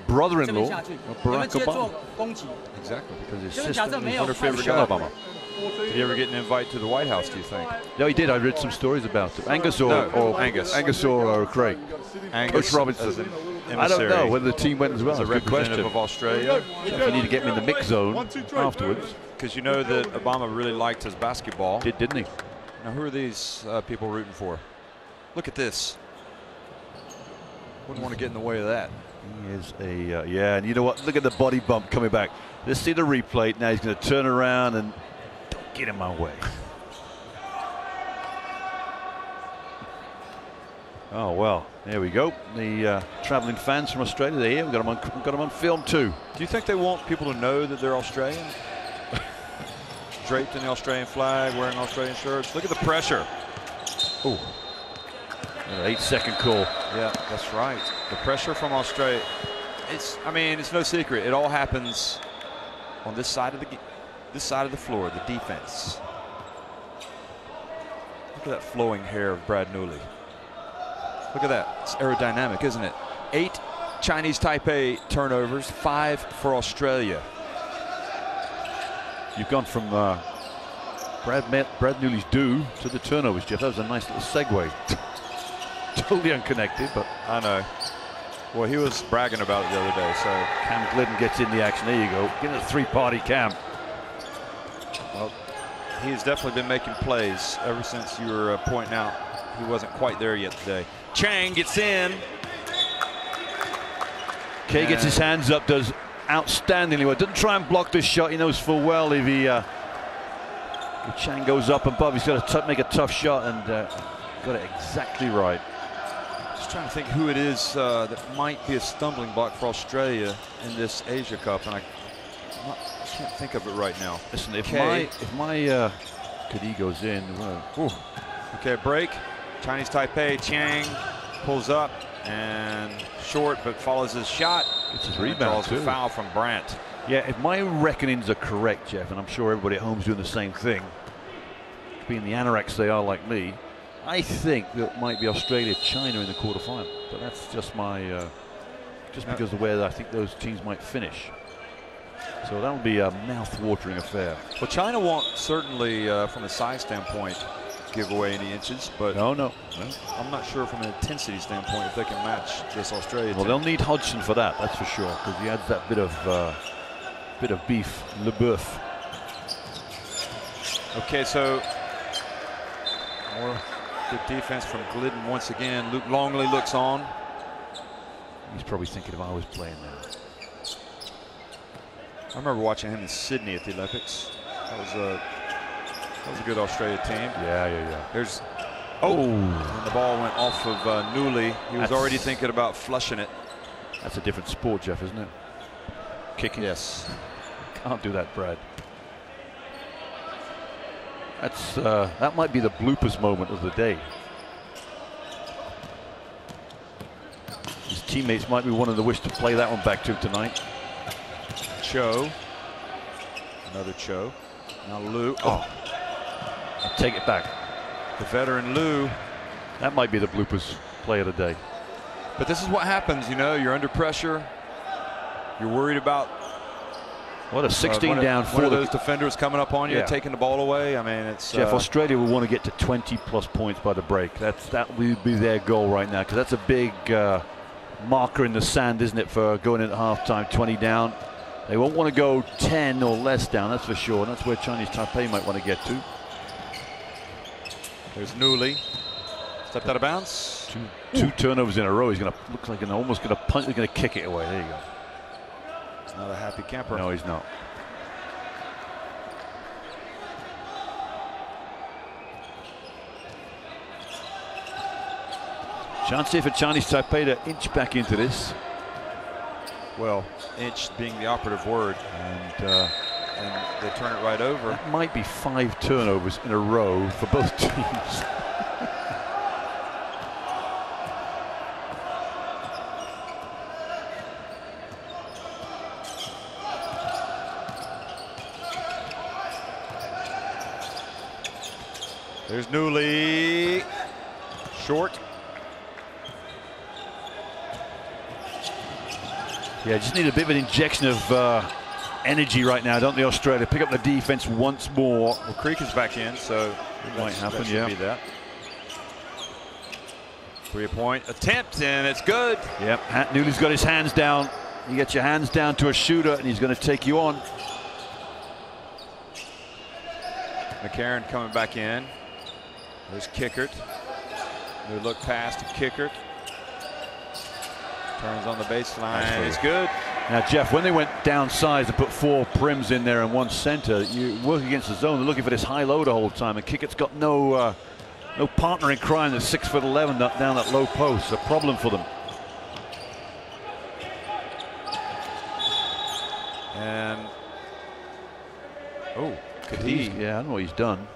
brother-in-law of Barack Obama. Exactly, because his sister is Michelle Obama. Did he ever get an invite to the White House, do you think? No, he did. I read some stories about it. Angus or Angus. Angus or Craig. Coach Robinson. I don't know whether the team went as well. As a representative of Australia. If you need to get him in the mix zone afterwards. Because you know that Obama really liked his basketball. Didn't he? Now, who are these people rooting for? Look at this. Wouldn't want to get in the way of that. He is a, yeah, and you know what? Look at the body bump coming back. Let's see the replay. Now he's going to turn around and don't get in my way. Oh, well, there we go. The traveling fans from Australia, they're here. We've got them on film too. Do you think they want people to know that they're Australian? Draped in the Australian flag, wearing Australian shirts. Look at the pressure. Oh, 8-second call. Yeah, that's right. The pressure from Australia. I mean, it's no secret. It all happens on this side of the floor, the defense. Look at that flowing hair of Brad Newley. Look at that. It's aerodynamic, isn't it? 8 Chinese Taipei turnovers, 5 for Australia. You've gone from Brad Newley's do to the turnovers, Jeff. That was a nice little segue. Totally unconnected, but I know. Well, he was bragging about it the other day. So Cam Glidden gets in the action. There you go. Get a 3-party Cam. Well, he's definitely been making plays ever since you were pointing out he wasn't quite there yet today. Chang gets in. Kay gets his hands up, does outstandingly well. Doesn't try and block this shot. He knows full well if Chang goes up above, he's got to make a tough shot, and got it exactly right. Just trying to think who it is that might be a stumbling block for Australia in this Asia Cup, and I can't think of it right now. Listen, if my Kadi goes in, okay, break. Chinese Taipei, Chang pulls up and short, but follows his shot. It's his rebound too. Foul from Brandt. Yeah, if my reckonings are correct, Jeff, and I'm sure everybody at home's doing the same thing, being the anoraks they are like me, I think that it might be Australia-China in the quarterfinal. But that's just my, because of where I think those teams might finish. So that'll be a mouth-watering affair. Well, China won't certainly, from a size standpoint, give away any inches, but no. I'm not sure from an intensity standpoint if they can match this Australia team. Well, they'll need Hodgson for that, that's for sure, because he adds that bit of beef, le boeuf. Okay, so more good defense from Glidden once again. Luke Longley looks on. He's probably thinking if I was playing there. I remember watching him in Sydney at the Olympics. That was a good Australia team. Yeah. There's and the ball went off of Newley. He was already thinking about flushing it. That's a different sport, Jeff, isn't it? Kicking. Yes. Can't do that, Brad. That's that might be the bloopers moment of the day. His teammates might be wanting to wish to play that one back to him tonight. Cho. Another Cho. Now Liu. I'll take it back. The veteran Liu. That might be the bloopers play of the day. But this is what happens, you know, you're under pressure. You're worried about what a 16 down one of those defenders coming up on you, taking the ball away. I mean, it's Jeff, Australia will want to get to 20+ points by the break. That will be their goal right now, because that's a big marker in the sand, isn't it, for going into halftime, 20 down. They won't want to go 10 or less down, that's for sure. And that's where Chinese Taipei might want to get to. There's Newley. Stepped out of bounds. Two turnovers in a row. He's going to look like almost going to punch. He's going to kick it away. There you go. He's not a happy camper. No, he's not. Chance here for Chinese Taipei to inch back into this. Well, inch being the operative word, and they turn it right over. That might be 5 turnovers in a row for both teams. There's Newley. Short. Yeah, just need a bit of an injection of energy right now, don't they, Australia? Pick up the defense once more. Well, Creek is back in, so it might happen, that should be that. 3-point attempt, and it's good. Yep, Newley's got his hands down. You get your hands down to a shooter, and he's going to take you on. McCarron coming back in. There's Kickert. New look pass to Kickert. Turns on the baseline. It's good. Now, Jeff, when they went downsize and put 4 prims in there and 1 center, you work against the zone. They're looking for this high low the whole time, and Kickert's got no partner in crime. That's 6'11" down that low post. A problem for them. And Kadee. Yeah, I don't know what he's done.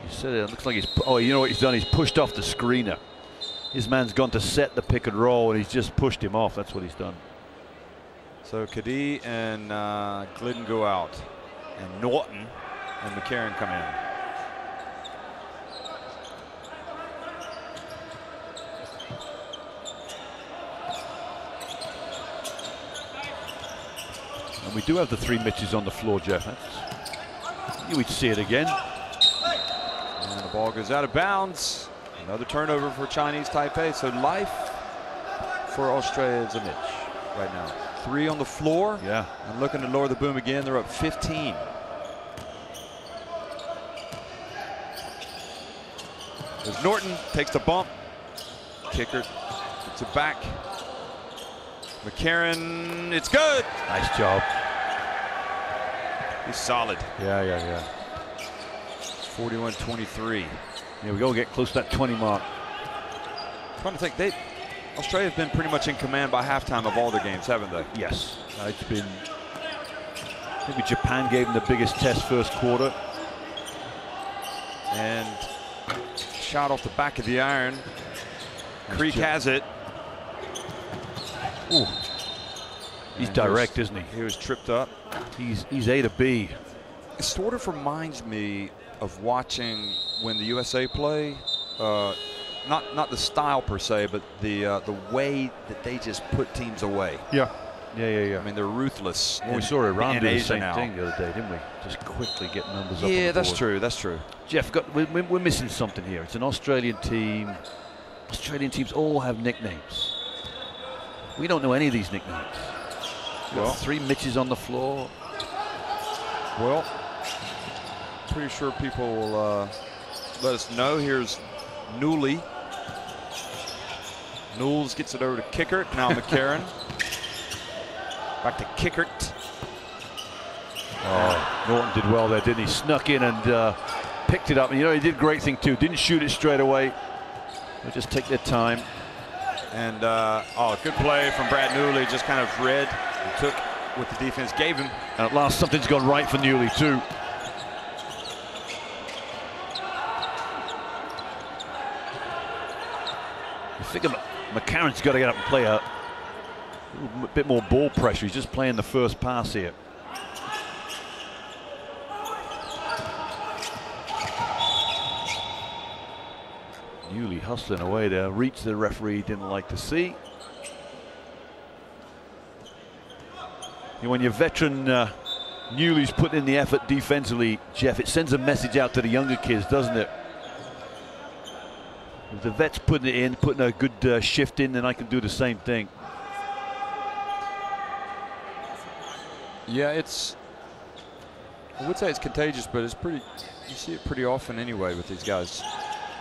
He said it looks like he's. Oh, you know what he's done? He's pushed off the screener. His man's gone to set the pick and roll, and he's just pushed him off. That's what he's done. So Kadee and Glidden go out, and Norton and McCarron come in. And we do have the 3 Mitches on the floor, Jeff. We'd see it again. And the ball goes out of bounds. Another turnover for Chinese Taipei. So life for Australia is a Mitch right now. 3 on the floor. Yeah. And looking to lower the boom again. They're up 15. There's Norton, takes the bump. Kicker gets it back. McCarron, it's good. Nice job. He's solid. Yeah. 41-23. Yeah, we go get close to that 20 mark. I'm trying to think, Australia have been pretty much in command by halftime of all their games, haven't they? Yes. It's been. Maybe Japan gave them the biggest test first quarter. And shot off the back of the iron. Creek has it. Ooh. He's direct, isn't he? He was tripped up. He's A to B. It sort of reminds me of watching when the USA play. Not the style per se, but the way that they just put teams away. Yeah. I mean, they're ruthless. Well, we saw Iran do the same now. thing the other day, didn't we? Just quickly get numbers up. Yeah, that's true. That's true. Jeff, we're missing something here. It's an Australian team. Australian teams all have nicknames. We don't know any of these nicknames. Well, 3 Mitches on the floor. Well, pretty sure people will let us know. Here's Newley. Newls gets it over to Kickert. Now McCarron. Back to Kickert. Oh, Norton did well there, didn't he? Snuck in and picked it up. And you know, he did a great thing too. Didn't shoot it straight away. They'll just take their time. And good play from Brad Newley. Just kind of read and took what the defense gave him. And at last, something's gone right for Newley too. I think McCarron's got to get up and play a little bit more ball pressure. He's just playing the first pass here. Newley hustling away there. Reach the referee didn't like to see. When your veteran Newley's putting in the effort defensively, Jeff, it sends a message out to the younger kids, doesn't it? If the vet's putting it in, putting a good shift in, then I can do the same thing. Yeah, I would say it's contagious, but it's pretty, you see it pretty often anyway with these guys.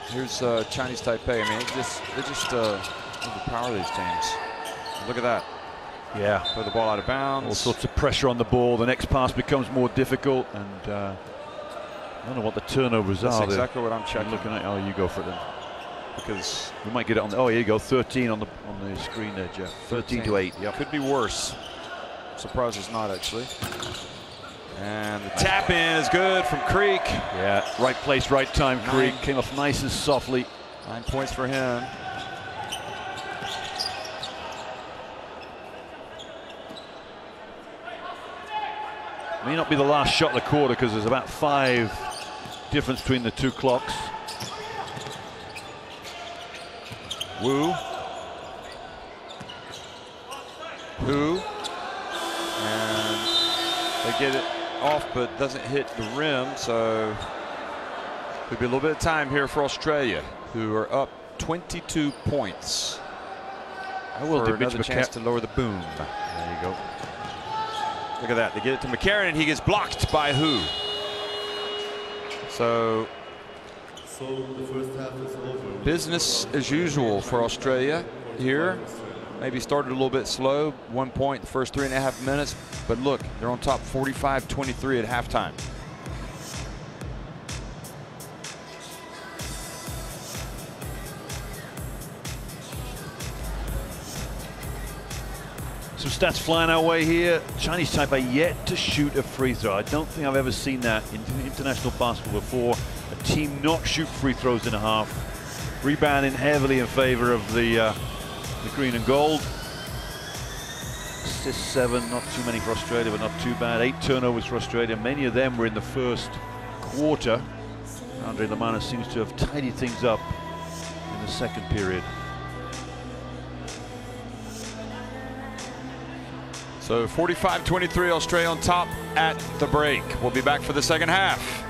Here's Chinese Taipei. I mean, they just overpower these teams. Look at that. Yeah. Throw the ball out of bounds. All sorts of pressure on the ball. The next pass becomes more difficult, and I don't know what the turnovers are. That's exactly what I'm checking. Looking at. Oh, you go for it then. Because we might get it on. Oh, here you go. 13 on the screen there, Jeff. 13 to 8. Yep. Could be worse. Surprised it's not actually. And the tap in is good from Creek. Yeah, right place, right time. Creek came off nice and softly. 9 points for him. May not be the last shot of the quarter because there's about 5 difference between the 2 clocks. Wu. And They get it off, but doesn't hit the rim, so could be a little bit of time here for Australia, who are up 22 points. I will for another chance to lower the boom. There you go. Look at that. They get it to McCarron, and he gets blocked by who? So the first half is over. Business as usual for Australia here. Maybe started a little bit slow. 1 point the first 3.5 minutes. But look, they're on top 45-23 at halftime. Some stats flying our way here. Chinese Taipei yet to shoot a free throw. I don't think I've ever seen that in international basketball before. A team not shoot free throws in a half. Rebounding heavily in favor of the green and gold. Assists 7, not too many for Australia, but not too bad. 8 turnovers for Australia. Many of them were in the first quarter. Andre Lamana seems to have tidied things up in the second period. So 45-23, Australia on top at the break. We'll be back for the second half.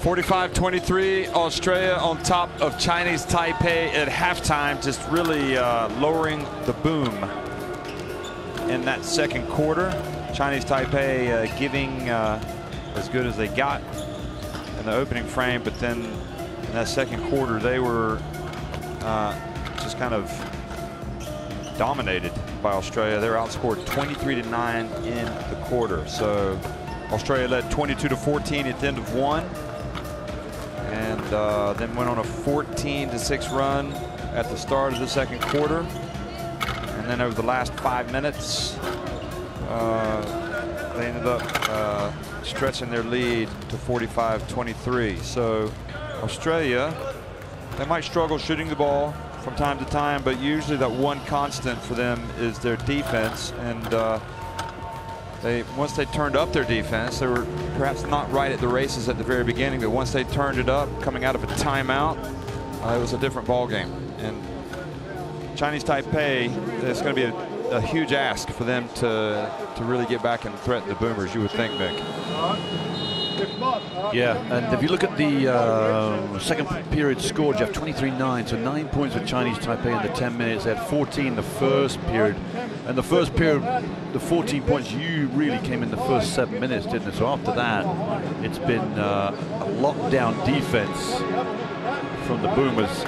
45-23, Australia on top of Chinese Taipei at halftime, just really lowering the boom in that second quarter. Chinese Taipei giving as good as they got in the opening frame, but then in that second quarter they were just kind of dominated by Australia. They were outscored 23-9 in the quarter. So Australia led 22-14 at the end of one, and then went on a 14-6 run at the start of the second quarter. And then over the last 5 minutes, they ended up stretching their lead to 45-23. So Australia, they might struggle shooting the ball from time to time, but usually that one constant for them is their defense. And once they turned up their defense, they were perhaps not right at the races at the very beginning, but once they turned it up, coming out of a timeout, it was a different ball game. And Chinese Taipei, it's going to be a huge ask for them to really get back and threaten the Boomers, you would think, Mick. Yeah, and if you look at the second period score, Jeff, 23-9, so 9 points for Chinese Taipei in the 10 minutes. They had 14 the first period. And the first period, the 14 points really came in the first 7 minutes, didn't it? So after that, it's been a lockdown defense from the Boomers.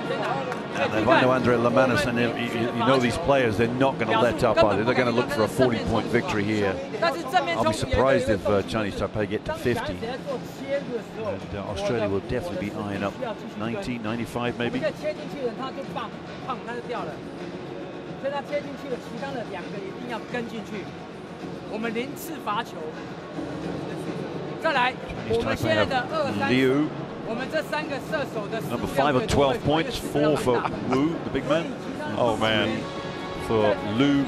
And if I know Andre Lamanis, and you know these players, they're not going to let up, are they? They're going to look for a 40-point victory here. I'll be surprised if Chinese Taipei get to 50. And Australia will definitely be eyeing up 90, 95 maybe. Liu. Number 5 of 12 points, 4 for Wu, the big man. Oh man, for Liu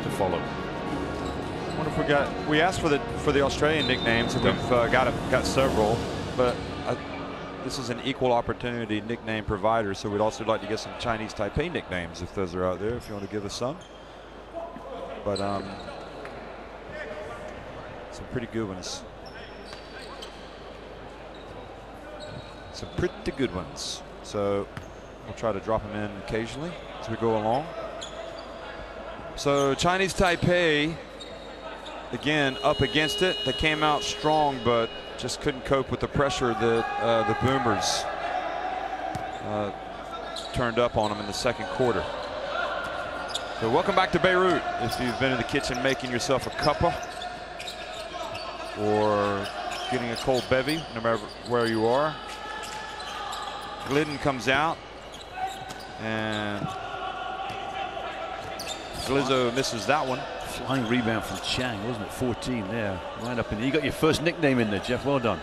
to follow. I wonder if we asked for the Australian nicknames, and we've got several, but this is an equal opportunity nickname provider, so we'd also like to get some Chinese Taipei nicknames if those are out there, if you want to give us some. But some pretty good ones. Some pretty good ones. So we'll try to drop them in occasionally as we go along. So Chinese Taipei, again, up against it. They came out strong, but just couldn't cope with the pressure that the Boomers turned up on them in the second quarter. So welcome back to Beirut. If you've been in the kitchen making yourself a cuppa or getting a cold bevy, no matter where you are. Glidden comes out, and Glizzo misses that one. Flying rebound from Chang, wasn't it? 14 there, right up in there. You got your first nickname in there, Jeff. Well done.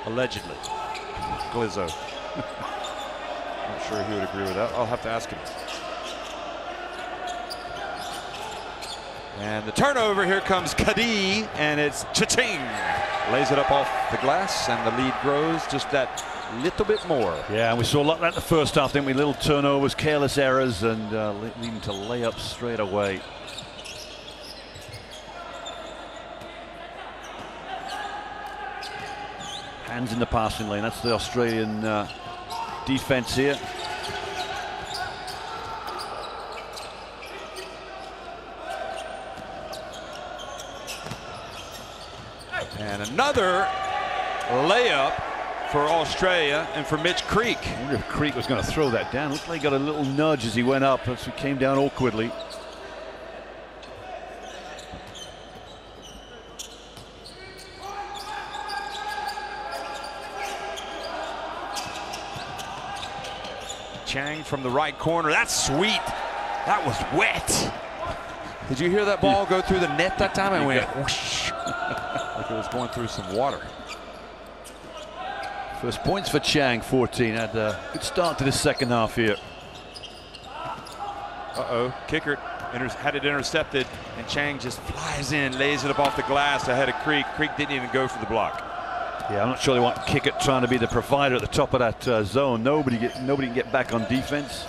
Allegedly, Glizzo. Not sure he would agree with that. I'll have to ask him. And the turnover, here comes Kadi, and it's cha-ching. Lays it up off the glass, and the lead grows just that little bit more. Yeah, and we saw a lot of that in the first half, didn't we? Little turnovers, careless errors, and leading to layups straight away. Hands in the passing lane. That's the Australian defense here. And another layup for Australia and for Mitch Creek. I wonder if Creek was going to throw that down. Looked like he got a little nudge as he went up, as he came down awkwardly. Chang from the right corner. That's sweet. That was wet. Did you hear that ball go through the net that time? I went whoosh. Like it was going through some water. First points for Chang, 14. Had a good start to the second half here. Uh-oh, kicker had it intercepted, and Chang just flies in, lays it up off the glass ahead of Creek. Creek didn't even go for the block. Yeah, I'm not sure they want Kickert trying to be the provider at the top of that zone. Nobody can get back on defense.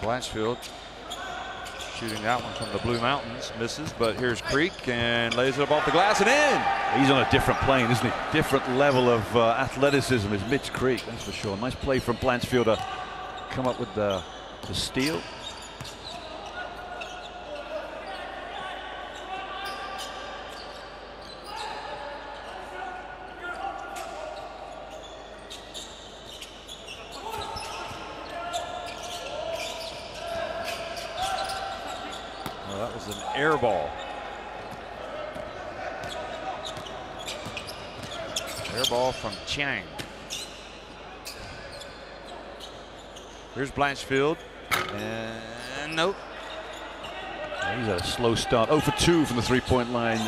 Blanchfield shooting that one from the Blue Mountains, misses, but here's Creek and lays it up off the glass and in. He's on a different plane, isn't he? Different level of athleticism is Mitch Creek, that's for sure. Nice play from Blanchfield to come up with the steal. Air ball. Air ball from Chang. Here's Blanchfield. And nope. He's had a slow start. 0 for 2 from the three-point line.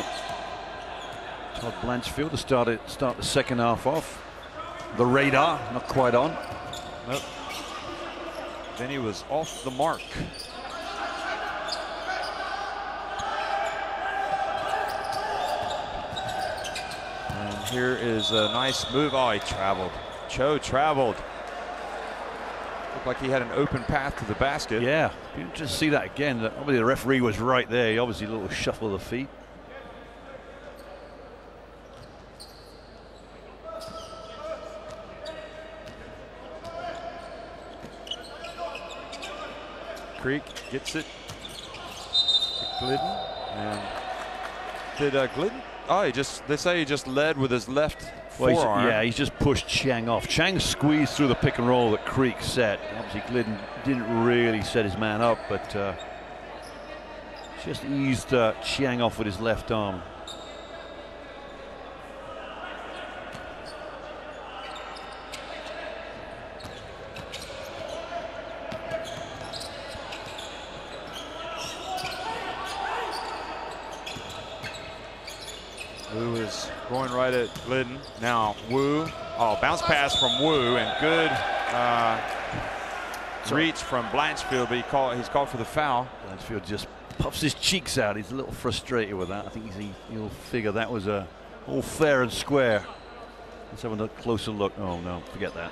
Todd Blanchfield to start the second half off. The radar, not quite on. Nope. Then he was off the mark. Here is a nice move. Oh, he traveled. Cho traveled. like he had an open path to the basket. Yeah, you just see that again. Obviously the referee was right there. Obviously a little shuffle of the feet. Creek gets it. Glidden. And did Glidden? Oh, they say he just led with his left forearm. He's just pushed Chiang off. Chiang squeezed through the pick and roll that Creek set. Obviously Glidden didn't really set his man up, but just eased Chiang off with his left arm. Wu is going right at Glidden. Now Wu, bounce pass from Wu, and good reach from Blanchfield, but he's called for the foul. Blanchfield just puffs his cheeks out. He's a little frustrated with that. I think he'll figure that was all fair and square. Let's have a closer look. Oh no, forget that.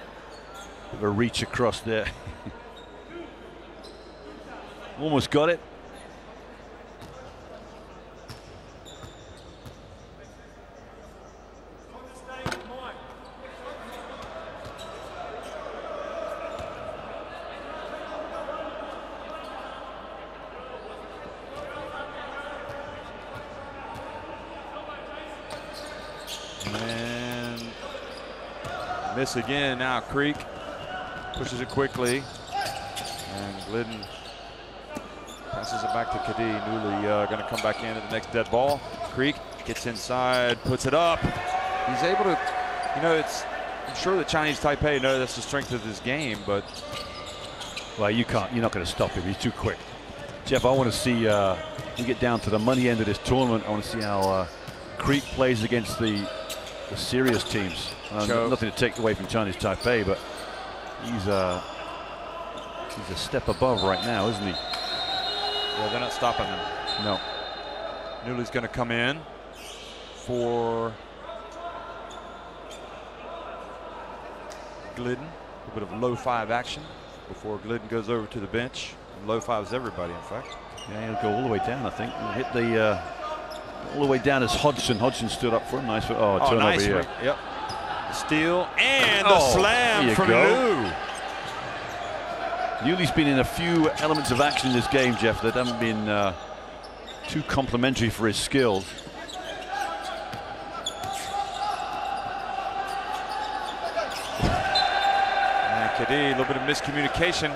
Bit of a reach across there. Almost got it. And miss again. Now Creek pushes it quickly, and Glidden passes it back to Kadi. Newly going to come back in at the next dead ball. Creek gets inside, puts it up. He's able to, I'm sure the Chinese Taipei know that's the strength of this game, but well, you're not going to stop him. He's too quick. Jeff, I want to see you get down to the money end of this tournament. I want to see how Creek plays against the serious teams. Nothing to take away from Chinese Taipei, but he's a step above right now, isn't he? Yeah, they're not stopping him. No. Newly's going to come in for Glidden. A little bit of low five action before Glidden goes over to the bench. And low fives everybody, in fact. Yeah, he'll go all the way down, I think. He'll hit the all the way down as Hodgson. Hodgson stood up for a nice turnover nice here. Yep. The steal and the slam from New. Newly's been in a few elements of action in this game, Jeff, that haven't been too complimentary for his skills. And Kadi, a little bit of miscommunication.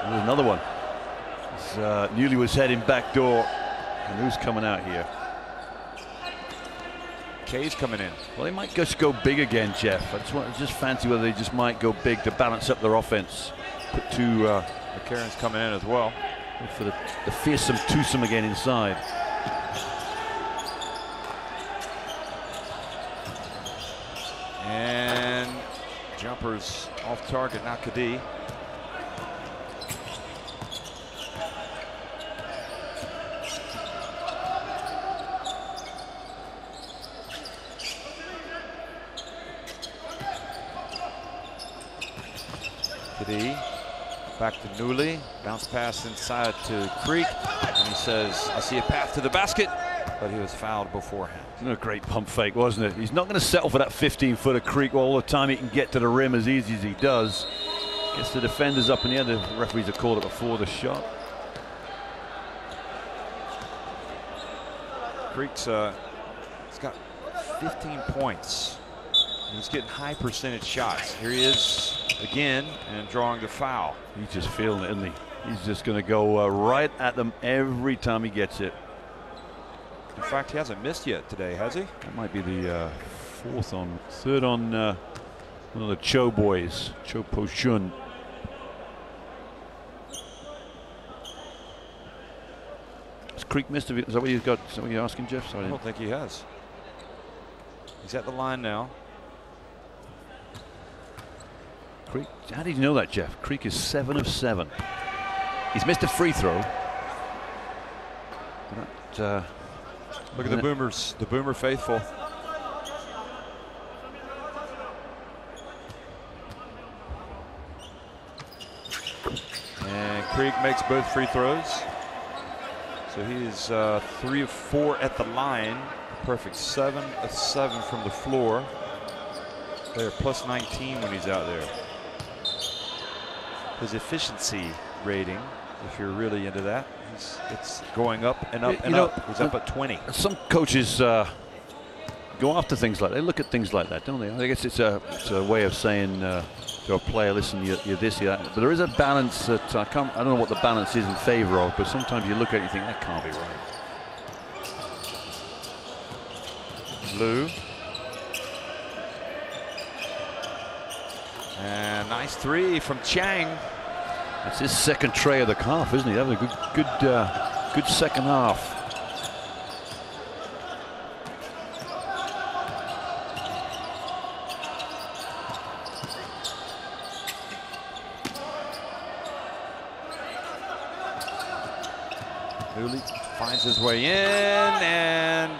There's another one. Newly was heading back door, and who's coming out here? Kay's coming in. Well, they might just go big again, Jeff. I just fancy whether they just might go big to balance up their offense. Put two. McCarron's coming in as well. For the fearsome twosome again inside. And jumpers off target, now Kadi. Kadi back to Newly, bounce pass inside to Creek, and he says, I see a path to the basket, but he was fouled beforehand. A great pump fake, wasn't it? He's not going to settle for that 15-footer Creek all the time. He can get to the rim as easy as he does. Gets the defenders up in the air. The referees have called it before the shot. Creek's he's got 15 points. He's getting high percentage shots. Here he is again and drawing the foul. He's just feeling it, isn't he? He's just going to go right at them every time he gets it. In fact, he hasn't missed yet today, has he? That might be the third on one of the Cho boys, Cho Po Shun. Has Creek missed it? Is that what you've got? Is that what you're asking, Jeff? Sorry. I don't think he has. He's at the line now. Creek, how did you know that, Jeff? Creek is 7 of 7. He's missed a free throw. But, look at the Boomers, the Boomer faithful. Krieg makes both free throws. So he is 3 of 4 at the line. Perfect 7 of 7 from the floor. They're plus 19 when he's out there. His efficiency rating, if you're really into that, it's going up and up and up. He's up at 20. Some coaches go after things like that. They look at things like that, don't they? I guess it's a way of saying to a player, listen, you're this, you're that. But there is a balance that I don't know what the balance is in favor of, but sometimes you look at it and you think that can't be right. Lou. And nice 3 from Chang. That's his second tray of the half, isn't he? That was a good second half. Dooley finds his way in and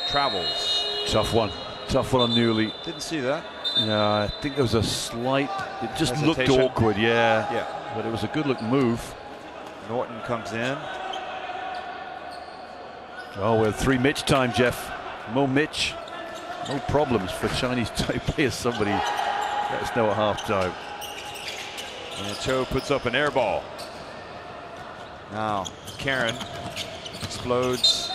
travels. Tough one on Newley. Didn't see that. Yeah, I think there was a slight, it just hesitation. Looked awkward, yeah. Yeah. But it was a good look move. Norton comes in. Oh, we're 3 Mitch time, Jeff. More Mitch. No problems for Chinese Taipei as somebody let us know at halftime. And Cho puts up an air ball. Now, Karen explodes.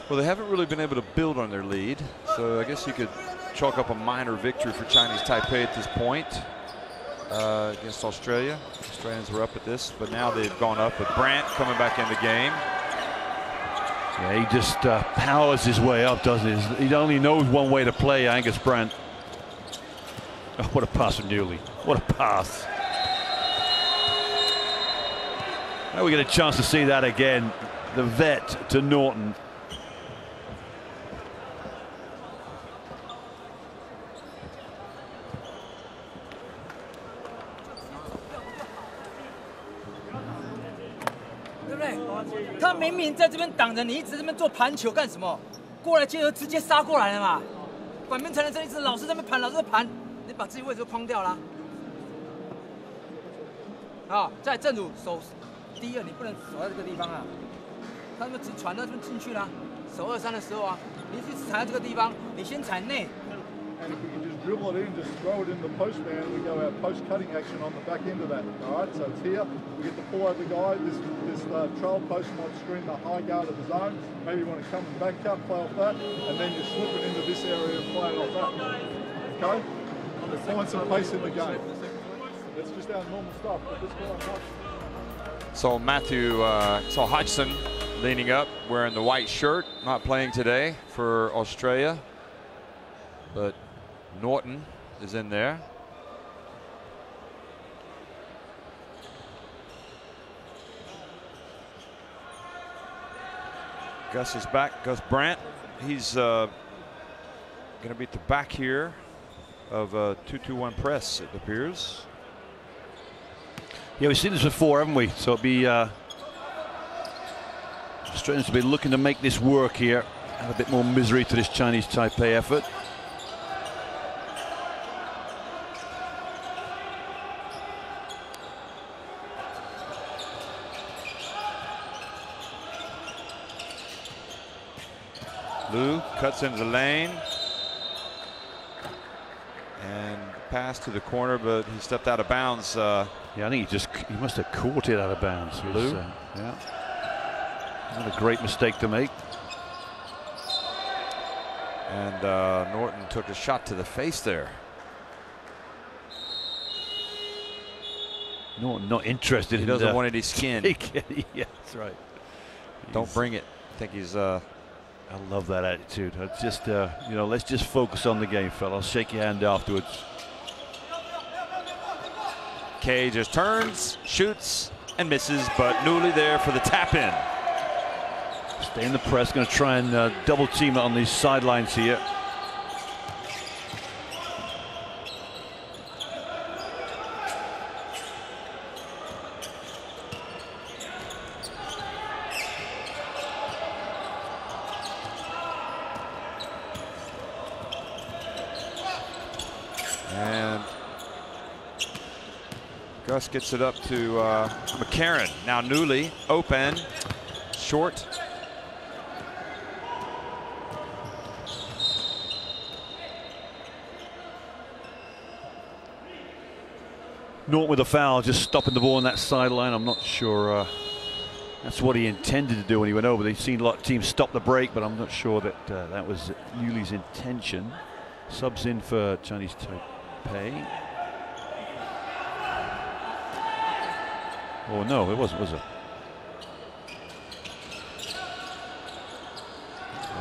Well, they haven't really been able to build on their lead, so I guess you could chalk up a minor victory for Chinese Taipei at this point against Australia. Australians were up at this, but now they've gone up with Brandt coming back in the game. Yeah, he just powers his way up, doesn't he? He only knows one way to play, Angus Brandt. Oh, what a pass from Newley. What a pass. Now we get a chance to see that again. The vet to Norton.他明明在这边挡着你，一直在这边做盘球干什么？过来接球直接杀过来了嘛！管边才能这一直老是在那边盘，老是在盘，你把自己位置都框掉了。啊，在正主守第一，你不能守在这个地方啊！他们只传到这边进去了，守2-3的时候啊，你一直踩在这个地方，你先踩内。 And if we can just dribble it in, just throw it in the post man, we go our post cutting action on the back end of that. All right, so it's here. We get to pull over the guy. This trail post might screen the high guard of the zone. Maybe you want to come and back cut, play off that, and then you slip it into this area and play it off that. Okay? Find some pace in the game. That's just our normal stuff. But this guy, So Matthew, saw Hodgson leaning up, wearing the white shirt, not playing today for Australia, but Norton is in there. Gus is back. Gus Brandt. He's going to be at the back here of a 2-2-1 press, it appears. Yeah, we've seen this before, haven't we? So it'll be Australians will be looking to make this work here. Add a bit more misery to this Chinese Taipei effort. Liu cuts into the lane and pass to the corner, but he stepped out of bounds. Yeah, I think he must have caught it out of bounds. Liu. Yeah, not a great mistake to make. And Norton took a shot to the face there. Norton not interested. He doesn't want any skin. Yeah, that's right. Don't bring it. I think he's. I love that attitude. It's just, you know, let's just focus on the game, fella. I'll shake your hand afterwards. Kay just turns, shoots, and misses, but Newley there for the tap in. Stay in the press, going to try and double team it on these sidelines here. And Gus gets it up to McCarron. Now Newley, open, short. Norton with a foul, just stopping the ball on that sideline. I'm not sure that's what he intended to do when he went over. They've seen a lot of teams stop the break, but I'm not sure that that was Newley's intention. Subs in for Chinese Taipei. Oh no, it wasn't, was it?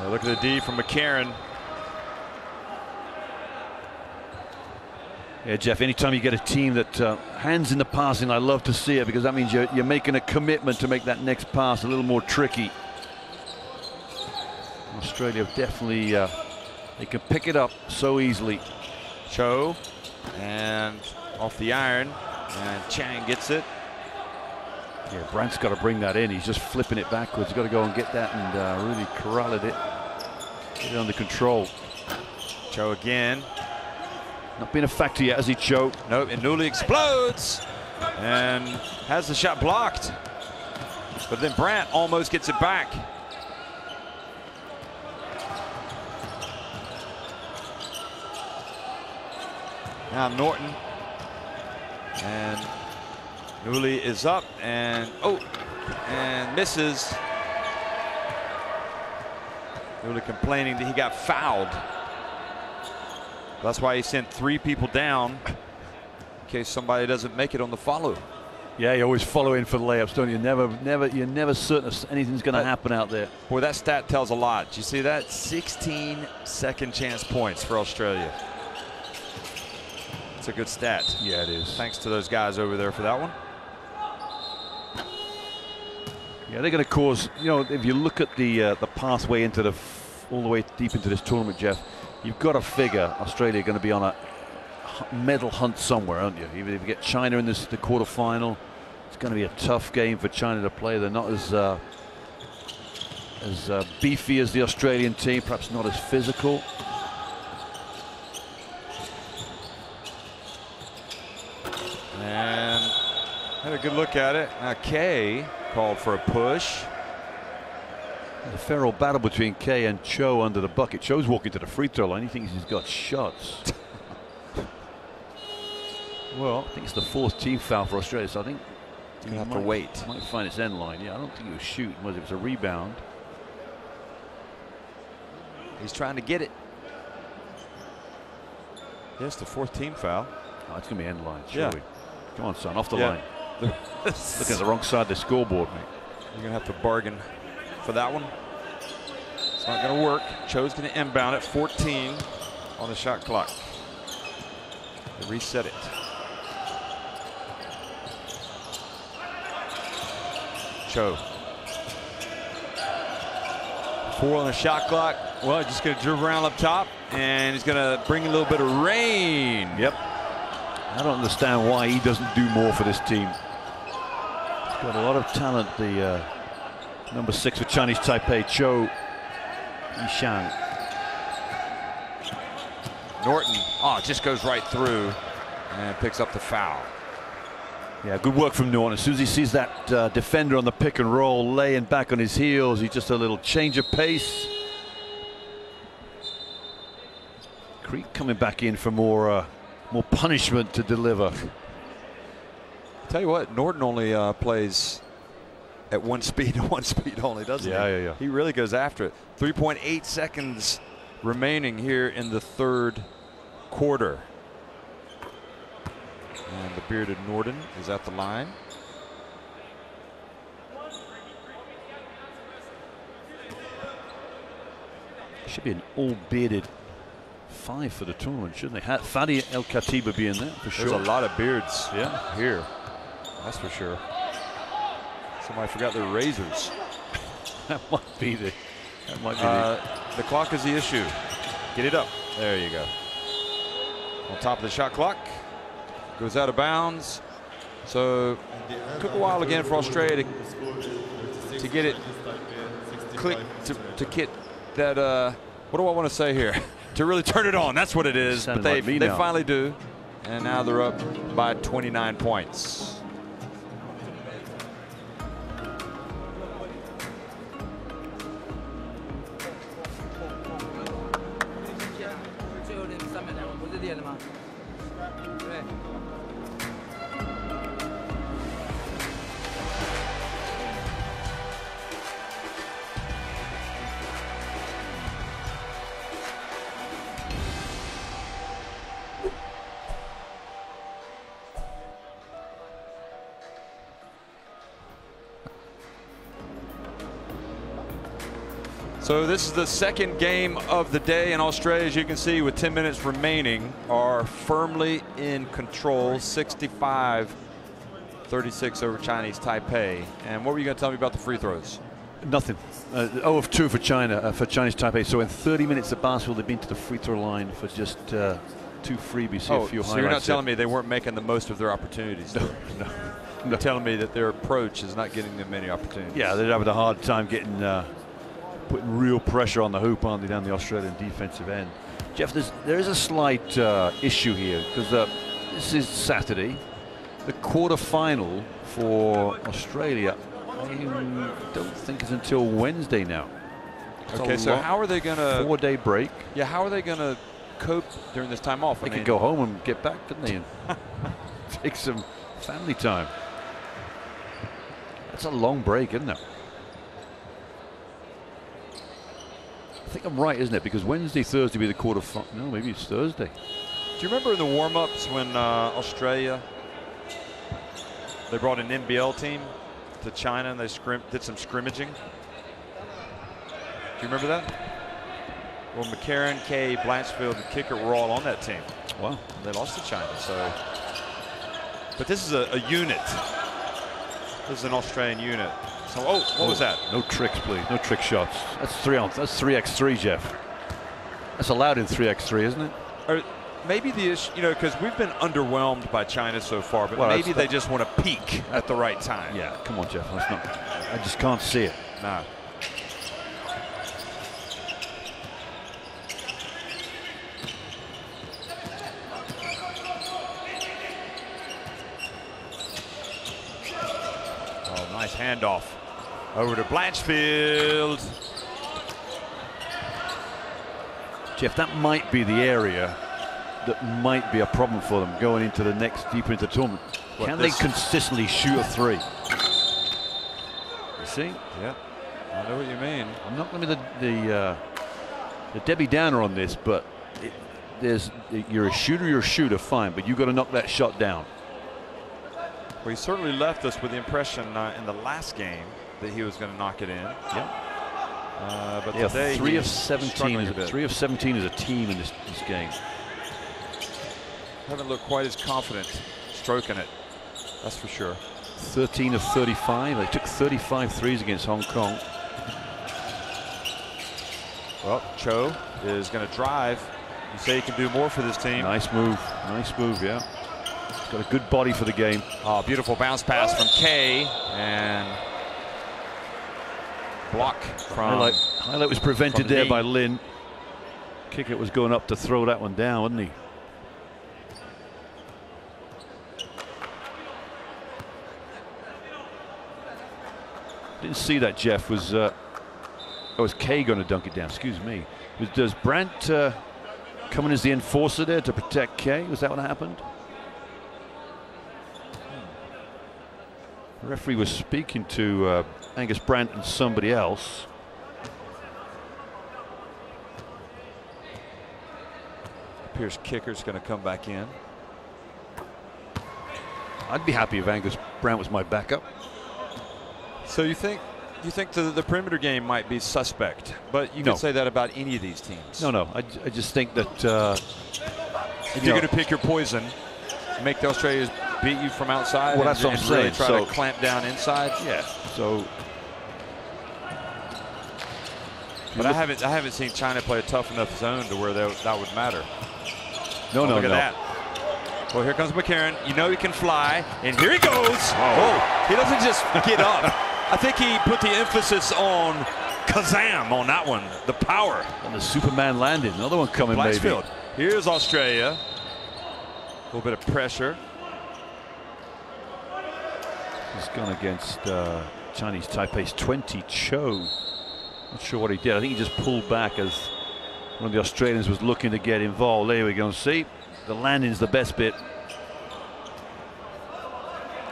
Look at the D from McCarron. Yeah, Jeff, anytime you get a team that hands in the passing, I love to see it, because that means you're making a commitment to make that next pass a little more tricky. Australia definitely, they can pick it up so easily. Cho, and off the iron, and Chang gets it. Yeah, Brandt's got to bring that in. He's just flipping it backwards. He's got to go and get that and really corral it, get it under control. Cho again. Not been a factor yet, has he, Cho? Nope, and Newley explodes and has the shot blocked. But then Brandt almost gets it back. Now Norton. And Newley is up and and misses. Newley complaining that he got fouled. That's why he sent 3 people down in case somebody doesn't make it on the follow. Yeah, you always follow in for the layups, don't you? You're never certain anything's going to happen out there. Boy, that stat tells a lot. You see that? 16 second chance points for Australia. It's a good stat. Yeah, it is. Thanks to those guys over there for that one. Yeah, they're going to cause, you know, if you look at the pathway into all the way deep into this tournament, Jeff, you've got to figure Australia are going to be on a medal hunt somewhere, aren't you? Even if you get China in the quarterfinal, it's going to be a tough game for China to play. They're not as beefy as the Australian team, perhaps not as physical. And had a good look at it. Now Kay called for a push. A fair old battle between Kay and Cho under the bucket. Cho's walking to the free throw line. He thinks he's got shots. Well, I think it's the 4th team foul for Australia, so I think you have to wait. Might find its end line. Yeah, I don't think he was shooting. It was a rebound. He's trying to get it. Yes, the 4th team foul. Oh, it's going to be end line, yeah. surely. Come on, son, off the line. Looking at the wrong side of the scoreboard, mate. You're going to have to bargain for that one. It's not going to work. Cho's going to inbound at 14 on the shot clock. They reset it. Cho. 4 on the shot clock. Well, just going to dribble around up top, and he's going to bring a little bit of rain. Yep. I don't understand why he doesn't do more for this team. He's got a lot of talent, the number 6 for Chinese Taipei, Cho Yishang. Norton, just goes right through and picks up the foul. Yeah, good work from Norton. As soon as he sees that defender on the pick and roll laying back on his heels, he's just a little change of pace. Creek coming back in for more punishment to deliver. Tell you what, Norton only plays at one speed only, doesn't he? Yeah. He really goes after it. 3.8 seconds remaining here in the 3rd quarter. And the bearded Norton is at the line. Should be an all bearded 5 for the tournament, shouldn't they? Fadi El Khatiba be in there for sure. There's a lot of beards, yeah, here. That's for sure. Somebody forgot their razors. That might be the. The clock is the issue. Get it up. There you go. On top of the shot clock. Goes out of bounds. So took a while again for Australia to get it click to get that. What do I want to say here? to really turn it on. That's what it is. But they finally do. And now they're up by 29 points. So this is the second game of the day, and Australia, as you can see, with 10 minutes remaining, are firmly in control, 65-36 over Chinese Taipei. And what were you going to tell me about the free throws? Nothing. 0 of 2 for China, for Chinese Taipei. So in 30 minutes of basketball, they've been to the free throw line for just 2 freebies. Oh, so you're not telling me they weren't making the most of their opportunities? No. You're telling me that their approach is not getting them many opportunities? Yeah, they're having a hard time getting putting real pressure on the hoop, aren't they, down the Australian defensive end. Jeff, there is a slight issue here, because this is Saturday. The quarterfinal for Australia, I don't think is until Wednesday now. Okay, so how are they going to... 4-day break. Yeah, how are they going to cope during this time off? They could go home and get back, couldn't they, and take some family time. That's a long break, isn't it? I think I'm right, isn't it? Because Wednesday, Thursday will be the quarterfinal. No, maybe it's Thursday. Do you remember in the warm-ups when Australia, they brought an NBL team to China and they did some scrimmaging? Do you remember that? Well, McCarron, Kay, Blanchfield, and Kicker were all on that team. Wow. They lost to China. So, but this is a unit. This is an Australian unit. So, what was that? No tricks, please. No trick shots. That's 3x3, Jeff. That's allowed in 3x3, isn't it? Or maybe the issue, because we've been underwhelmed by China so far, but maybe they just want to peak at the right time. Yeah, come on, Jeff. Let's not. I just can't see it. No. Oh, nice handoff. Over to Blanchfield. Jeff, that might be the area that might be a problem for them going into the next, deeper into the tournament. Can they consistently shoot a 3? You see? Yeah, I know what you mean. I'm not going to be the Debbie Downer on this, but you're a shooter, fine, but you've got to knock that shot down. Well, he certainly left us with the impression in the last game that he was going to knock it in. Yeah. But today 3 of 17 3 of 17 as a team in this game. Haven't looked quite as confident stroking it. That's for sure. 13 of 35. They took 35 threes against Hong Kong. Well, Cho is going to drive. You say he can do more for this team. Nice move. Nice move, yeah. He's got a good body for the game. Oh, beautiful bounce pass from Kay, and block from highlight was prevented there by Lin. Kickett was going up to throw that one down, wasn't he? Didn't see that, Jeff. Was Kay going to dunk it down? Excuse me. Does Brandt come in as the enforcer there to protect Kay? Was that what happened? The referee was speaking to Angus Brandt and somebody else. Appears Kicker's going to come back in. I'd be happy if Angus Brandt was my backup. So you think the perimeter game might be suspect, but you can say that about any of these teams. No. I just think that if you're going to pick your poison, make the Australians beat you from outside. Well, that's what I'm saying. Really try to clamp down inside. Yeah. So, but I haven't seen China play a tough enough zone to where that would matter. No. Look at that. Well, here comes McCarron. You know he can fly, and here he goes. Oh, he doesn't just get up. I think he put the emphasis on Kazam on that one. The power. And the Superman landed. Another one coming, Blanchfield. maybe. Here's Australia. A little bit of pressure. He's gone against Chinese Taipei's 20 Cho. Not sure what he did. I think he just pulled back as one of the Australians was looking to get involved. There we go. See, the landing's the best bit.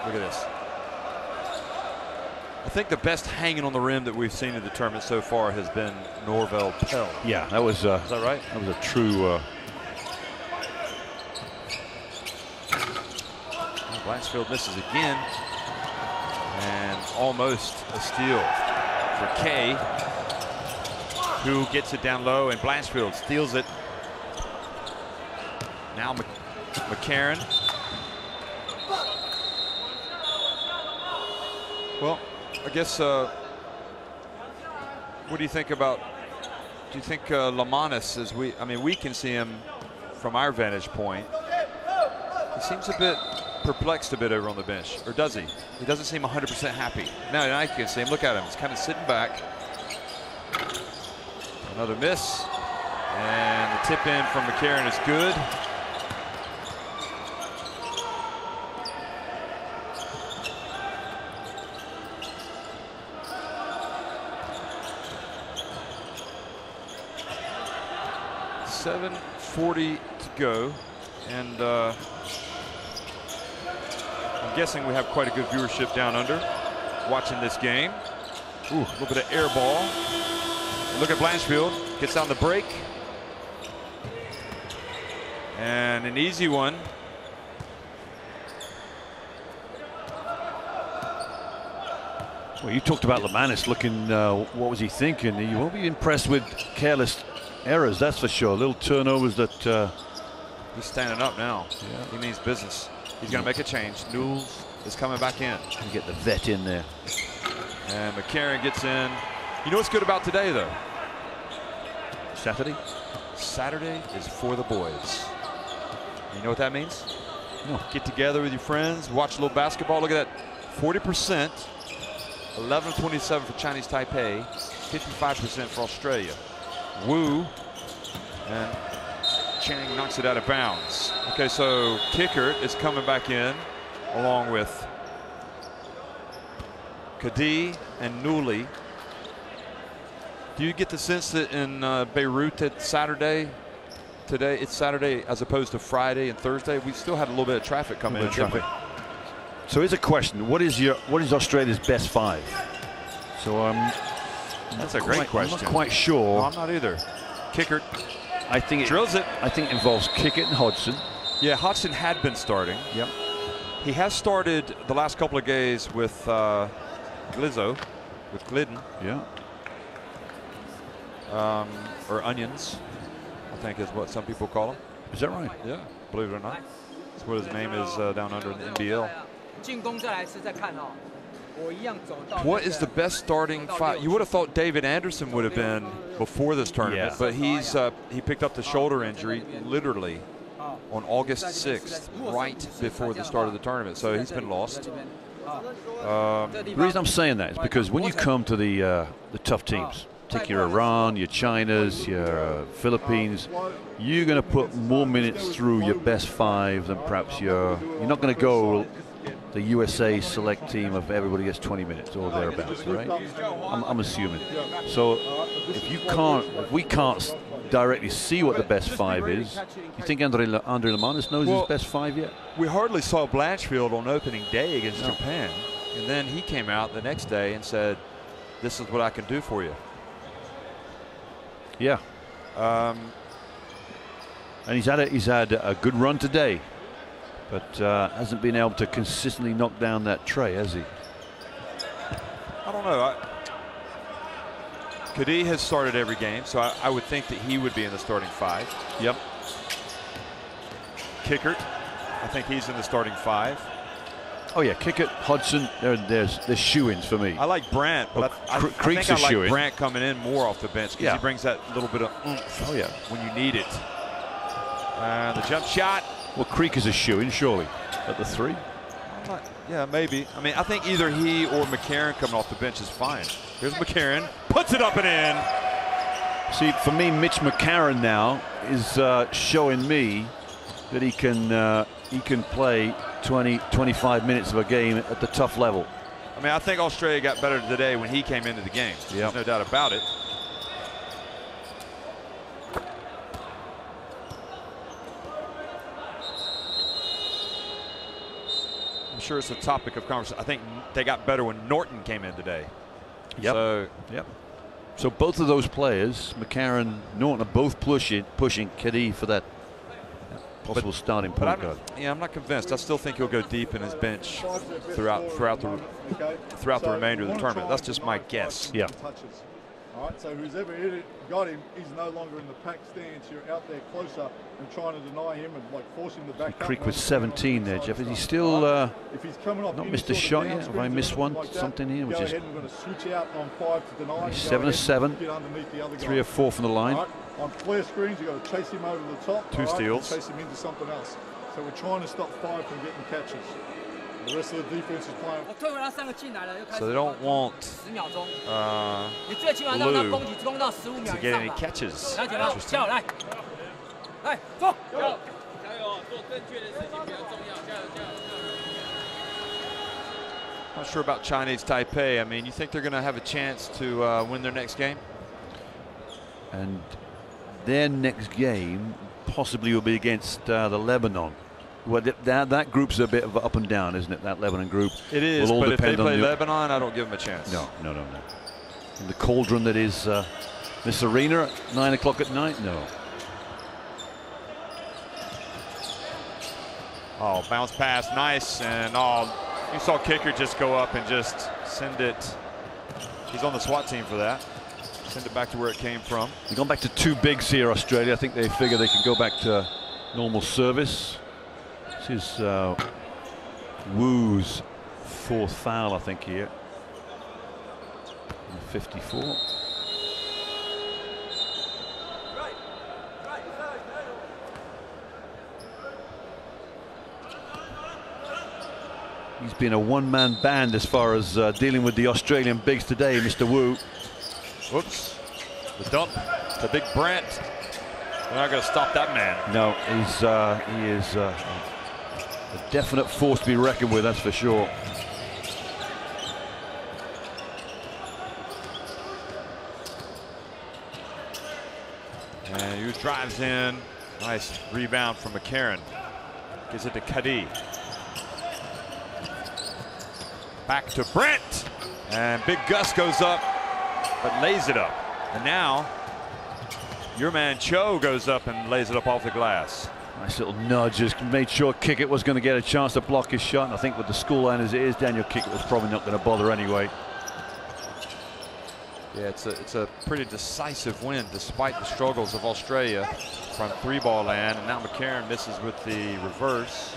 Look at this. I think the best hanging on the rim that we've seen in the tournament so far has been Norvell Pell. Yeah, that was. Is that right? That was a true. Blanchfield misses again, and almost a steal for Kay, who gets it down low, and Blanchfield steals it. Now McCarron. Well, I guess, what do you think about, do you think Lamanis, I mean, we can see him from our vantage point. He seems a bit perplexed over on the bench, or does he? He doesn't seem 100% happy. Now I can see him, look at him, he's kind of sitting back. Another miss, and the tip in from McCarron is good. .40 to go, and I'm guessing we have quite a good viewership down under watching this game. Ooh, a little bit of air ball. Look at Blanchfield, gets on the break, and an easy one. Well, you talked about Lamanis looking, what was he thinking? You won't be impressed with careless errors, that's for sure. Little turnovers that. He's standing up now. Yeah. He means business. He's going to make a change. Newells is coming back in. You get the vet in there. And McCarron gets in. You know what's good about today, though? Saturday? Saturday is for the boys. You know what that means? No. Get together with your friends, watch a little basketball. Look at that. 40%. 11-27 for Chinese Taipei. 55% for Australia. Wu. And Chang knocks it out of bounds. Okay, so Kickert is coming back in along with Kadi and Newley. Do you get the sense that in Beirut it's Saturday, today it's Saturday as opposed to Friday and Thursday? We still had a little bit of traffic coming in. So here's a question: What is Australia's best five? So that's a great question. I'm not quite sure. No, I'm not either. Kickert. I think drills it. I think it involves Kickert and Hodgson. Yeah, Hodgson had been starting. Yep. He has started the last couple of games with Glizzo, with Glidden. Yeah. Or Onions, I think is what some people call him. Is that right? Yeah, believe it or not. That's what his name is down under in the NBL. What is the best starting five? You would have thought David Anderson would have been before this tournament, but he picked up the shoulder injury literally on August 6th, right before the start of the tournament. So he's been lost. The reason I'm saying that is because when you come to the tough teams, take your Iran, your Chinas, your Philippines, you're going to put more minutes through your best five than perhaps you're not going to go the USA select team of everybody gets 20 minutes or thereabouts, right? I'm assuming. So if we can't directly see what the best five is, you think Andre Lamanis knows his best five yet? We hardly saw Blanchfield on opening day against Japan, and then he came out the next day and said, "This is what I can do for you." Yeah. And he's had a good run today, but hasn't been able to consistently knock down that tray, has he? I don't know. Kadi has started every game, so I would think that he would be in the starting five. Yep. Kickert, I think he's in the starting five. Oh yeah, Kickert, Hodgson, there's shoe-ins for me. I like Brandt, but I think I like Brandt coming in more off the bench because he brings that little bit of oomph. Oh yeah, when you need it. And the jump shot. Well, Creek is a shoe-in, surely, at the three. Yeah, maybe. I mean, I think either he or McCarron coming off the bench is fine. Here's McCarron, puts it up and in. See, for me, Mitch McCarron now is showing me that he can play 20-25 minutes of a game at the tough level. I mean, I think Australia got better today when he came into the game. There's no doubt about it. I'm sure it's a topic of conversation. I think they got better when Norton came in today. Yep. So both of those players, McCarron, Norton, are both pushing Caddy for that possible starting point guard. I'm not convinced. I still think he'll go deep in his bench throughout the remainder of the tournament. That's just my guess. Yeah. All right, so who's ever hit it, got him, he's no longer in the pack stance. You're out there closer and trying to deny him and like force him to back up. Creek with 17 there, Jeff. Is he still if he's coming off not missed a shot yet? Have I missed one? Like something here? Which is, we're going to switch out on 5 to deny. 7 of 7. 3 of 4 from the line. Right, on flare screens, you've got to chase him over the top. 2 steals. Chase him into something else. So we're trying to stop 5 from getting catches. The rest of the defense is playing. So they don't want Blue to get any catches. Interesting. Not sure about Chinese Taipei. I mean, you think they're going to have a chance to win their next game? And their next game possibly will be against the Lebanon. Well, that group's a bit of up and down, isn't it? That Lebanon group. It is, but if they play Lebanon, I don't give them a chance. No. In the cauldron that is this arena at 9 o'clock at night, no. Oh, bounce pass, nice, and you saw kicker just go up and just send it. He's on the SWAT team for that. Send it back to where it came from. They've gone back to 2 bigs here, Australia. I think they figure they can go back to normal service. This is Wu's 4th foul, I think, here. 54. He's been a one-man band as far as dealing with the Australian bigs today, Mr. Wu. Whoops. The dump to Big Brent. They're not going to stop that man. No, he is a definite force to be reckoned with, that's for sure. And Yu drives in. Nice rebound from McCarron. Gives it to Caddy. Back to Brent. And Big Gus goes up, but lays it up. And now, your man Cho goes up and lays it up off the glass. Nice little nudge, just made sure Kickett was going to get a chance to block his shot. And I think with the scoreline as it is, Daniel Kickett was probably not going to bother anyway. Yeah, it's a pretty decisive win despite the struggles of Australia from 3-ball land. And now McCarron misses with the reverse.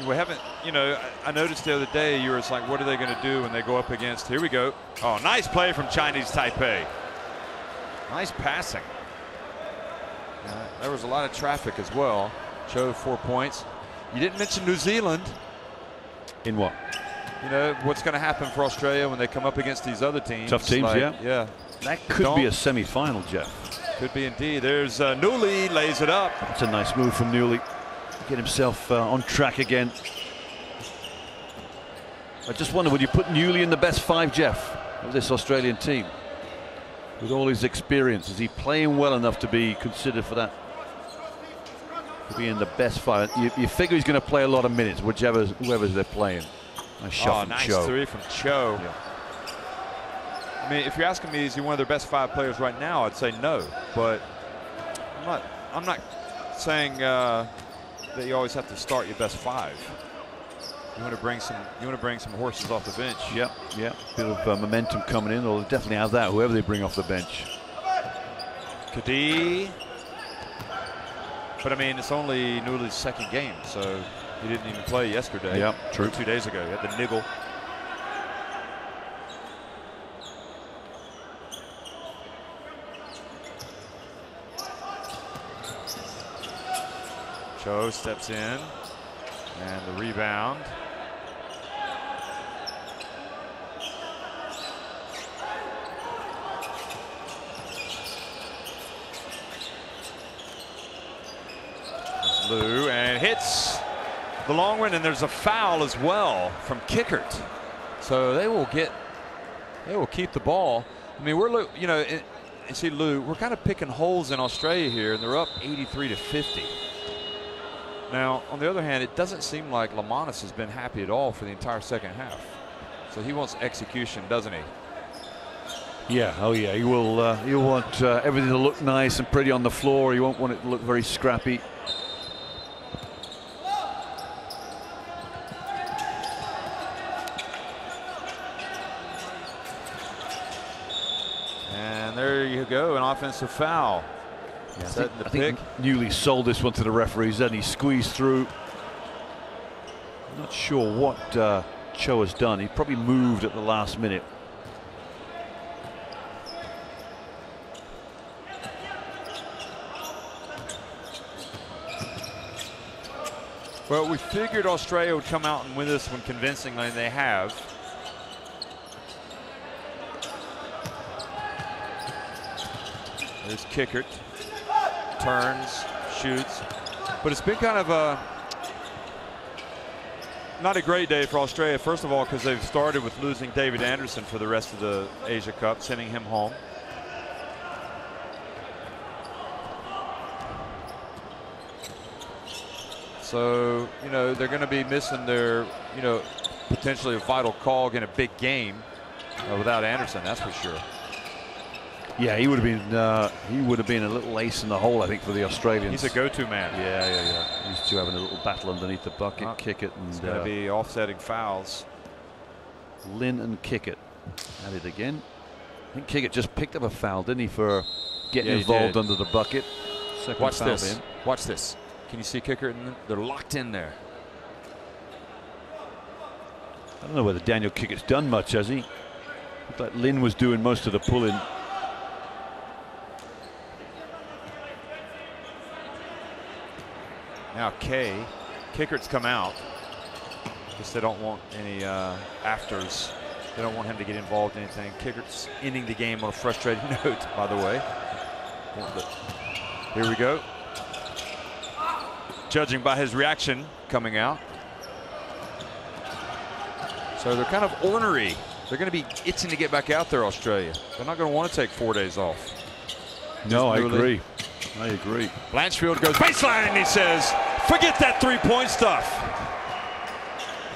We haven't, I noticed the other day you were like, what are they going to do when they go up against, here we go. Oh, nice play from Chinese Taipei. Nice passing. There was a lot of traffic as well. Cho 4 points. You didn't mention New Zealand. In what? What's going to happen for Australia when they come up against these other teams. Tough teams, yeah. Yeah. That could be a semi-final, Jeff. Could be indeed. There's Newley, lays it up. That's a nice move from Newley. Get himself on track again. I just wonder, would you put Newley in the best 5, Jeff, of this Australian team? With all his experience, is he playing well enough to be considered for that? To be in the best 5? You figure he's going to play a lot of minutes, whoever they're playing. Nice shot from Cho. Nice 3 from Cho. Yeah. I mean, if you're asking me, is he one of their best 5 players right now? I'd say no, but I'm not saying that you always have to start your best 5. You want to bring some horses off the bench. Yeah. Bit of momentum coming in. They'll definitely have that, whoever they bring off the bench. Caddy. But I mean, it's only Newley's 2nd game, so he didn't even play yesterday. Yeah, true. 2 days ago, he had the niggle. Cho steps in. And the rebound. Lou, and hits the long one, and there's a foul as well from Kickert. So they will keep the ball. I mean, we're, you know, and see, Lou, we're kind of picking holes in Australia here, and they're up 83-50. Now, on the other hand, it doesn't seem like Lamanis has been happy at all for the entire second half. So he wants execution, doesn't he? Yeah, oh yeah, he will. He'll want everything to look nice and pretty on the floor. He won't want it to look very scrappy. And there you go, an offensive foul. Yeah, I think Newley sold this one to the referees, then he squeezed through. Not sure what Cho has done. He probably moved at the last minute. Well, we figured Australia would come out and win this one convincingly, and they have. There's Kickert. Turns, shoots, but it's been kind of not a great day for Australia. First of all, because they've started with losing David Anderson for the rest of the Asia Cup, sending him home. So, you know, they're going to be missing their, you know, potentially a vital cog in a big game without Anderson, that's for sure. Yeah, he would have been a little ace in the hole, I think, for the Australians. He's a go-to man. Yeah. These two having a little battle underneath the bucket. Kickert and it's going to be offsetting fouls. Lin and Kickert at it again. I think Kickert just picked up a foul, didn't he, for getting involved under the bucket. Watch this. Watch this. Can you see Kickert? They're locked in there. I don't know whether Daniel Kickert's done much, has he? Looked like Lin was doing most of the pulling. Now Kickert's come out. Guess they don't want any afters. They don't want him to get involved in anything. Kickert's ending the game on a frustrating note, by the way. Here we go. Judging by his reaction coming out. So they're kind of ornery. They're going to be itching to get back out there, Australia. They're not going to want to take 4 days off. No, I agree. I agree. Blanchfield goes baseline and he says, forget that three-point stuff.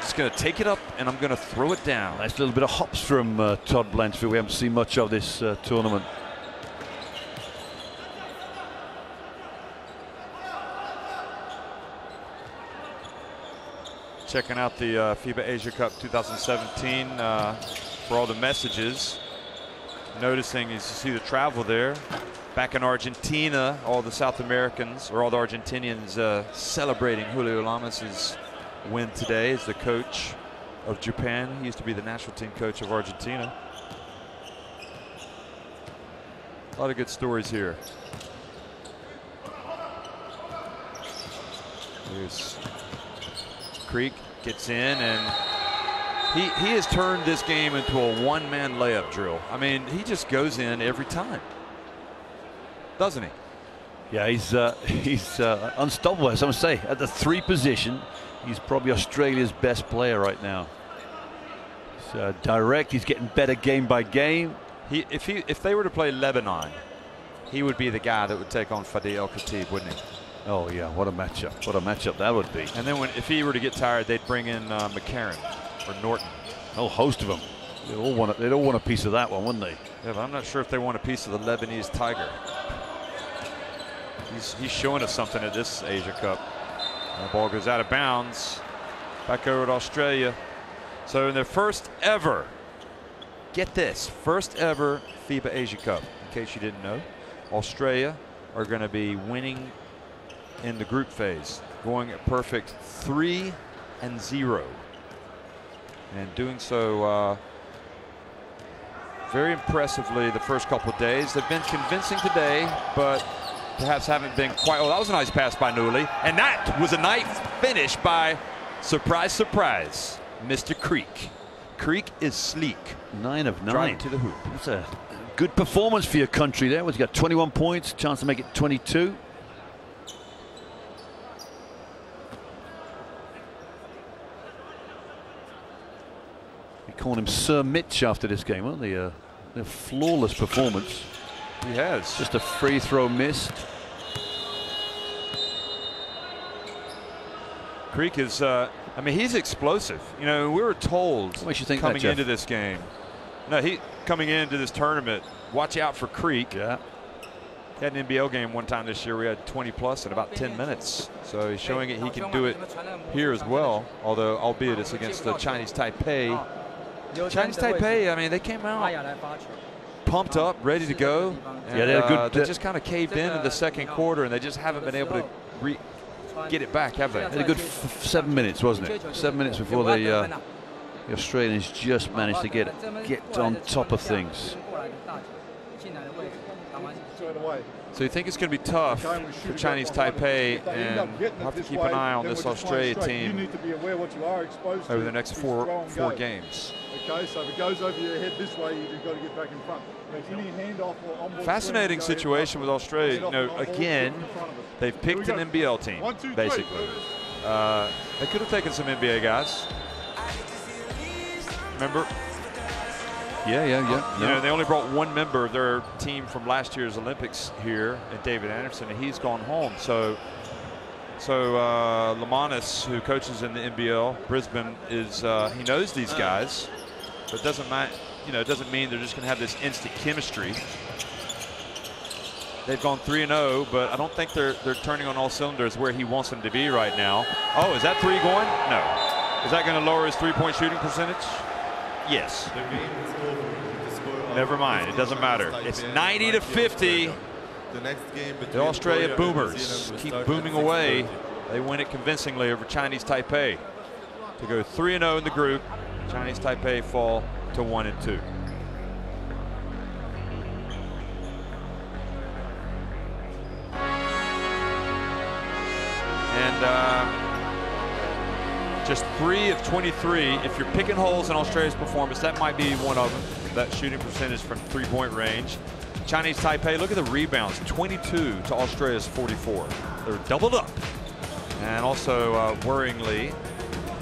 Just going to take it up and I'm going to throw it down. Nice little bit of hops from Todd Blanchfield. We haven't seen much of this tournament. Checking out the FIBA Asia Cup 2017 for all the messages. Noticing, as you see the travel there. Back in Argentina, all the South Americans, or all the Argentinians celebrating Julio Lamas's win today as the coach of Japan. He used to be the national team coach of Argentina. A lot of good stories here. Here's Creek, gets in, and he has turned this game into a one-man layup drill. I mean, he just goes in every time, doesn't he? Yeah, he's unstoppable, as I say. At the 3 position, he's probably Australia's best player right now. He's direct. He's getting better game by game. If they were to play Lebanon, he would be the guy that would take on Fadi El Khatib, wouldn't he? Oh yeah, what a matchup! What a matchup that would be. And then if he were to get tired, they'd bring in McCarron or Norton. A whole host of them. They'd all want a piece of that one, wouldn't they? Yeah, but I'm not sure if they want a piece of the Lebanese Tiger. He's showing us something at this Asia Cup. And the ball goes out of bounds. Back over to Australia. So in their first ever, get this, first ever FIBA Asia Cup, in case you didn't know, Australia are going to be winning in the group phase, going a perfect 3-0, and doing so very impressively the first couple of days. They've been convincing today, but perhaps haven't been quite. Oh, that was a nice pass by Newley, and that was a nice finish by Surprise, surprise, Mr. Creek. Creek is sleek. 9 of 9. Driving to the hoop. That's a good performance for your country there. He's got 21 points, chance to make it 22. We call him Sir Mitch after this game, won't they? A flawless performance. He has. Just a free throw missed. Creek is, I mean, he's explosive. You know, we were told What makes you think coming that, into this game. No, coming into this tournament, watch out for Creek. Yeah. He had an NBL game one time this year. We had 20 plus in about 10 minutes. So he's showing it he can do it here as well. Although, albeit it's against the Chinese Taipei. Chinese Taipei, I mean, they came out pumped up, ready to go. And, yeah, they're good. They just kind of caved in the second quarter, and they just haven't been able to get it back, have they? Had a good 7 minutes, wasn't it? 7 minutes before the Australians just managed to get on top of things. So you think it's going to be tough for Chinese Taipei, and we'll have to keep an eye on this Australia team over the next four games. Okay, so if it goes over your head this way, you've got to get back in front. Any handoff or on-ball fascinating situation with Australia. You know, again, they've picked an NBL team, basically. They could have taken some NBA guys. Remember? Yeah. You know, they only brought one member of their team from last year's Olympics here, and David Anderson, and he's gone home. So Lamanis, who coaches in the NBL, Brisbane, is he knows these guys, but doesn't mean they're just going to have this instant chemistry. They've gone 3-0, but I don't think they're turning on all cylinders where he wants them to be right now. Oh, is that three going? No. Is that going to lower his three-point shooting percentage? Yes. Never mind. It doesn't matter. It's 90-50. The Australia Boomers keep booming away. They win it convincingly over Chinese Taipei to go 3-0 in the group. Chinese Taipei fall to 1-2. And just 3 of 23. If you're picking holes in Australia's performance, that might be one of them. That shooting percentage from three-point range. Chinese Taipei, look at the rebounds, 22 to Australia's 44. They're doubled up. And also, worryingly,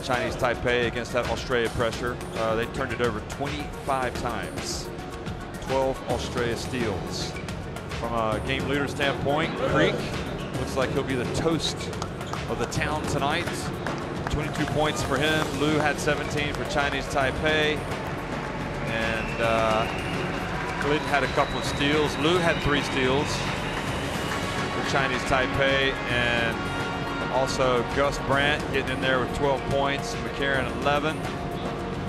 Chinese Taipei against that Australia pressure, they turned it over 25 times. 12 Australia steals. From a game leader standpoint, Creek looks like he'll be the toast of the town tonight. 22 points for him. Liu had 17 for Chinese Taipei. And Glidden had a couple of steals. Liu had 3 steals for Chinese Taipei. And also Gus Brandt getting in there with 12 points. McCarron 11.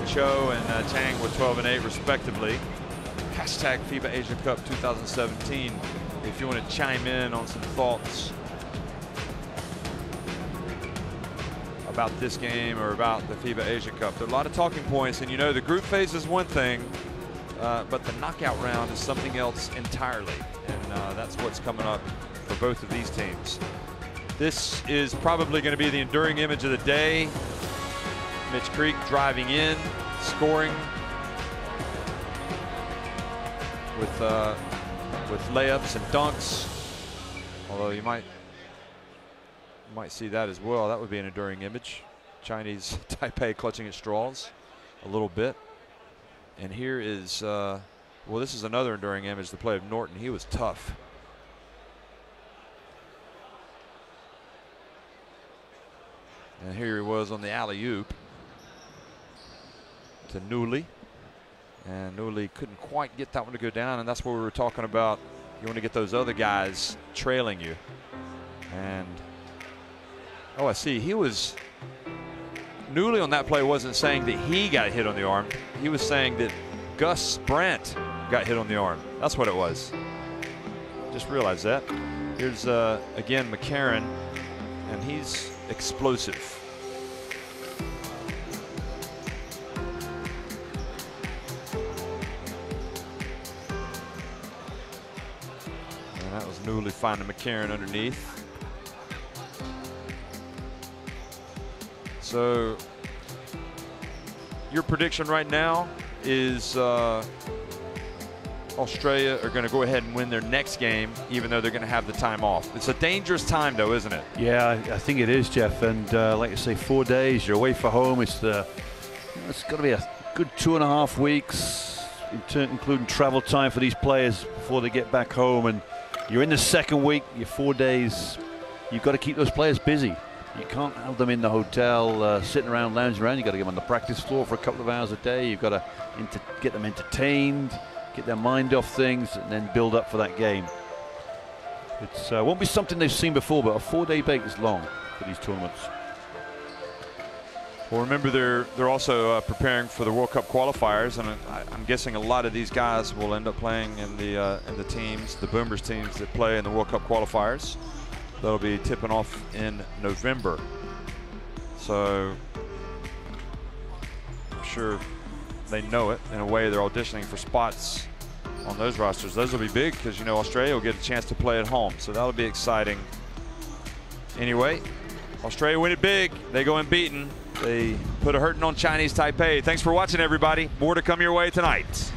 Cho and Chang with 12 and 8 respectively. Hashtag FIBA Asia Cup 2017 if you want to chime in on some thoughts about this game or about the FIBA Asia Cup. There are a lot of talking points, and you know the group phase is one thing, but the knockout round is something else entirely, and that's what's coming up for both of these teams. This is probably going to be the enduring image of the day. Mitch Creek driving in, scoring with layups and dunks, although you might see that as well. That would be an enduring image. Chinese Taipei clutching at straws a little bit. And here is, well, this is another enduring image, the play of Norton. He was tough. And here he was on the alley-oop to Newley. And Newley couldn't quite get that one to go down, and that's what we were talking about. You want to get those other guys trailing you. And oh, I see. Newley on that play wasn't saying that he got hit on the arm. He was saying that Gus Brandt got hit on the arm. That's what it was. Just realized that. Here's, again, McCarron, and he's explosive. And that was Newley finding McCarron underneath. So your prediction right now is Australia are going to go ahead and win their next game, even though they're going to have the time off. It's a dangerous time, though, isn't it? Yeah, I think it is, Jeff. And like you say, 4 days, you're away from home. It's got to be a good 2.5 weeks, including travel time for these players before they get back home. And you're in the second week, you're 4 days. You've got to keep those players busy. You can't have them in the hotel sitting around, lounging around. You've got to get them on the practice floor for a couple of hours a day. You've got to get them entertained, get their mind off things, and then build up for that game. It won't be something they've seen before, but a 4-day break is long for these tournaments. Well, remember they're also preparing for the World Cup qualifiers, and I'm guessing a lot of these guys will end up playing in the teams, the Boomers teams that play in the World Cup qualifiers. That'll be tipping off in November. So I'm sure they know it. In a way, they're auditioning for spots on those rosters. Those will be big because, you know, Australia will get a chance to play at home. So that'll be exciting. Anyway, Australia win it big. They go unbeaten. They put a hurting on Chinese Taipei. Thanks for watching, everybody. More to come your way tonight.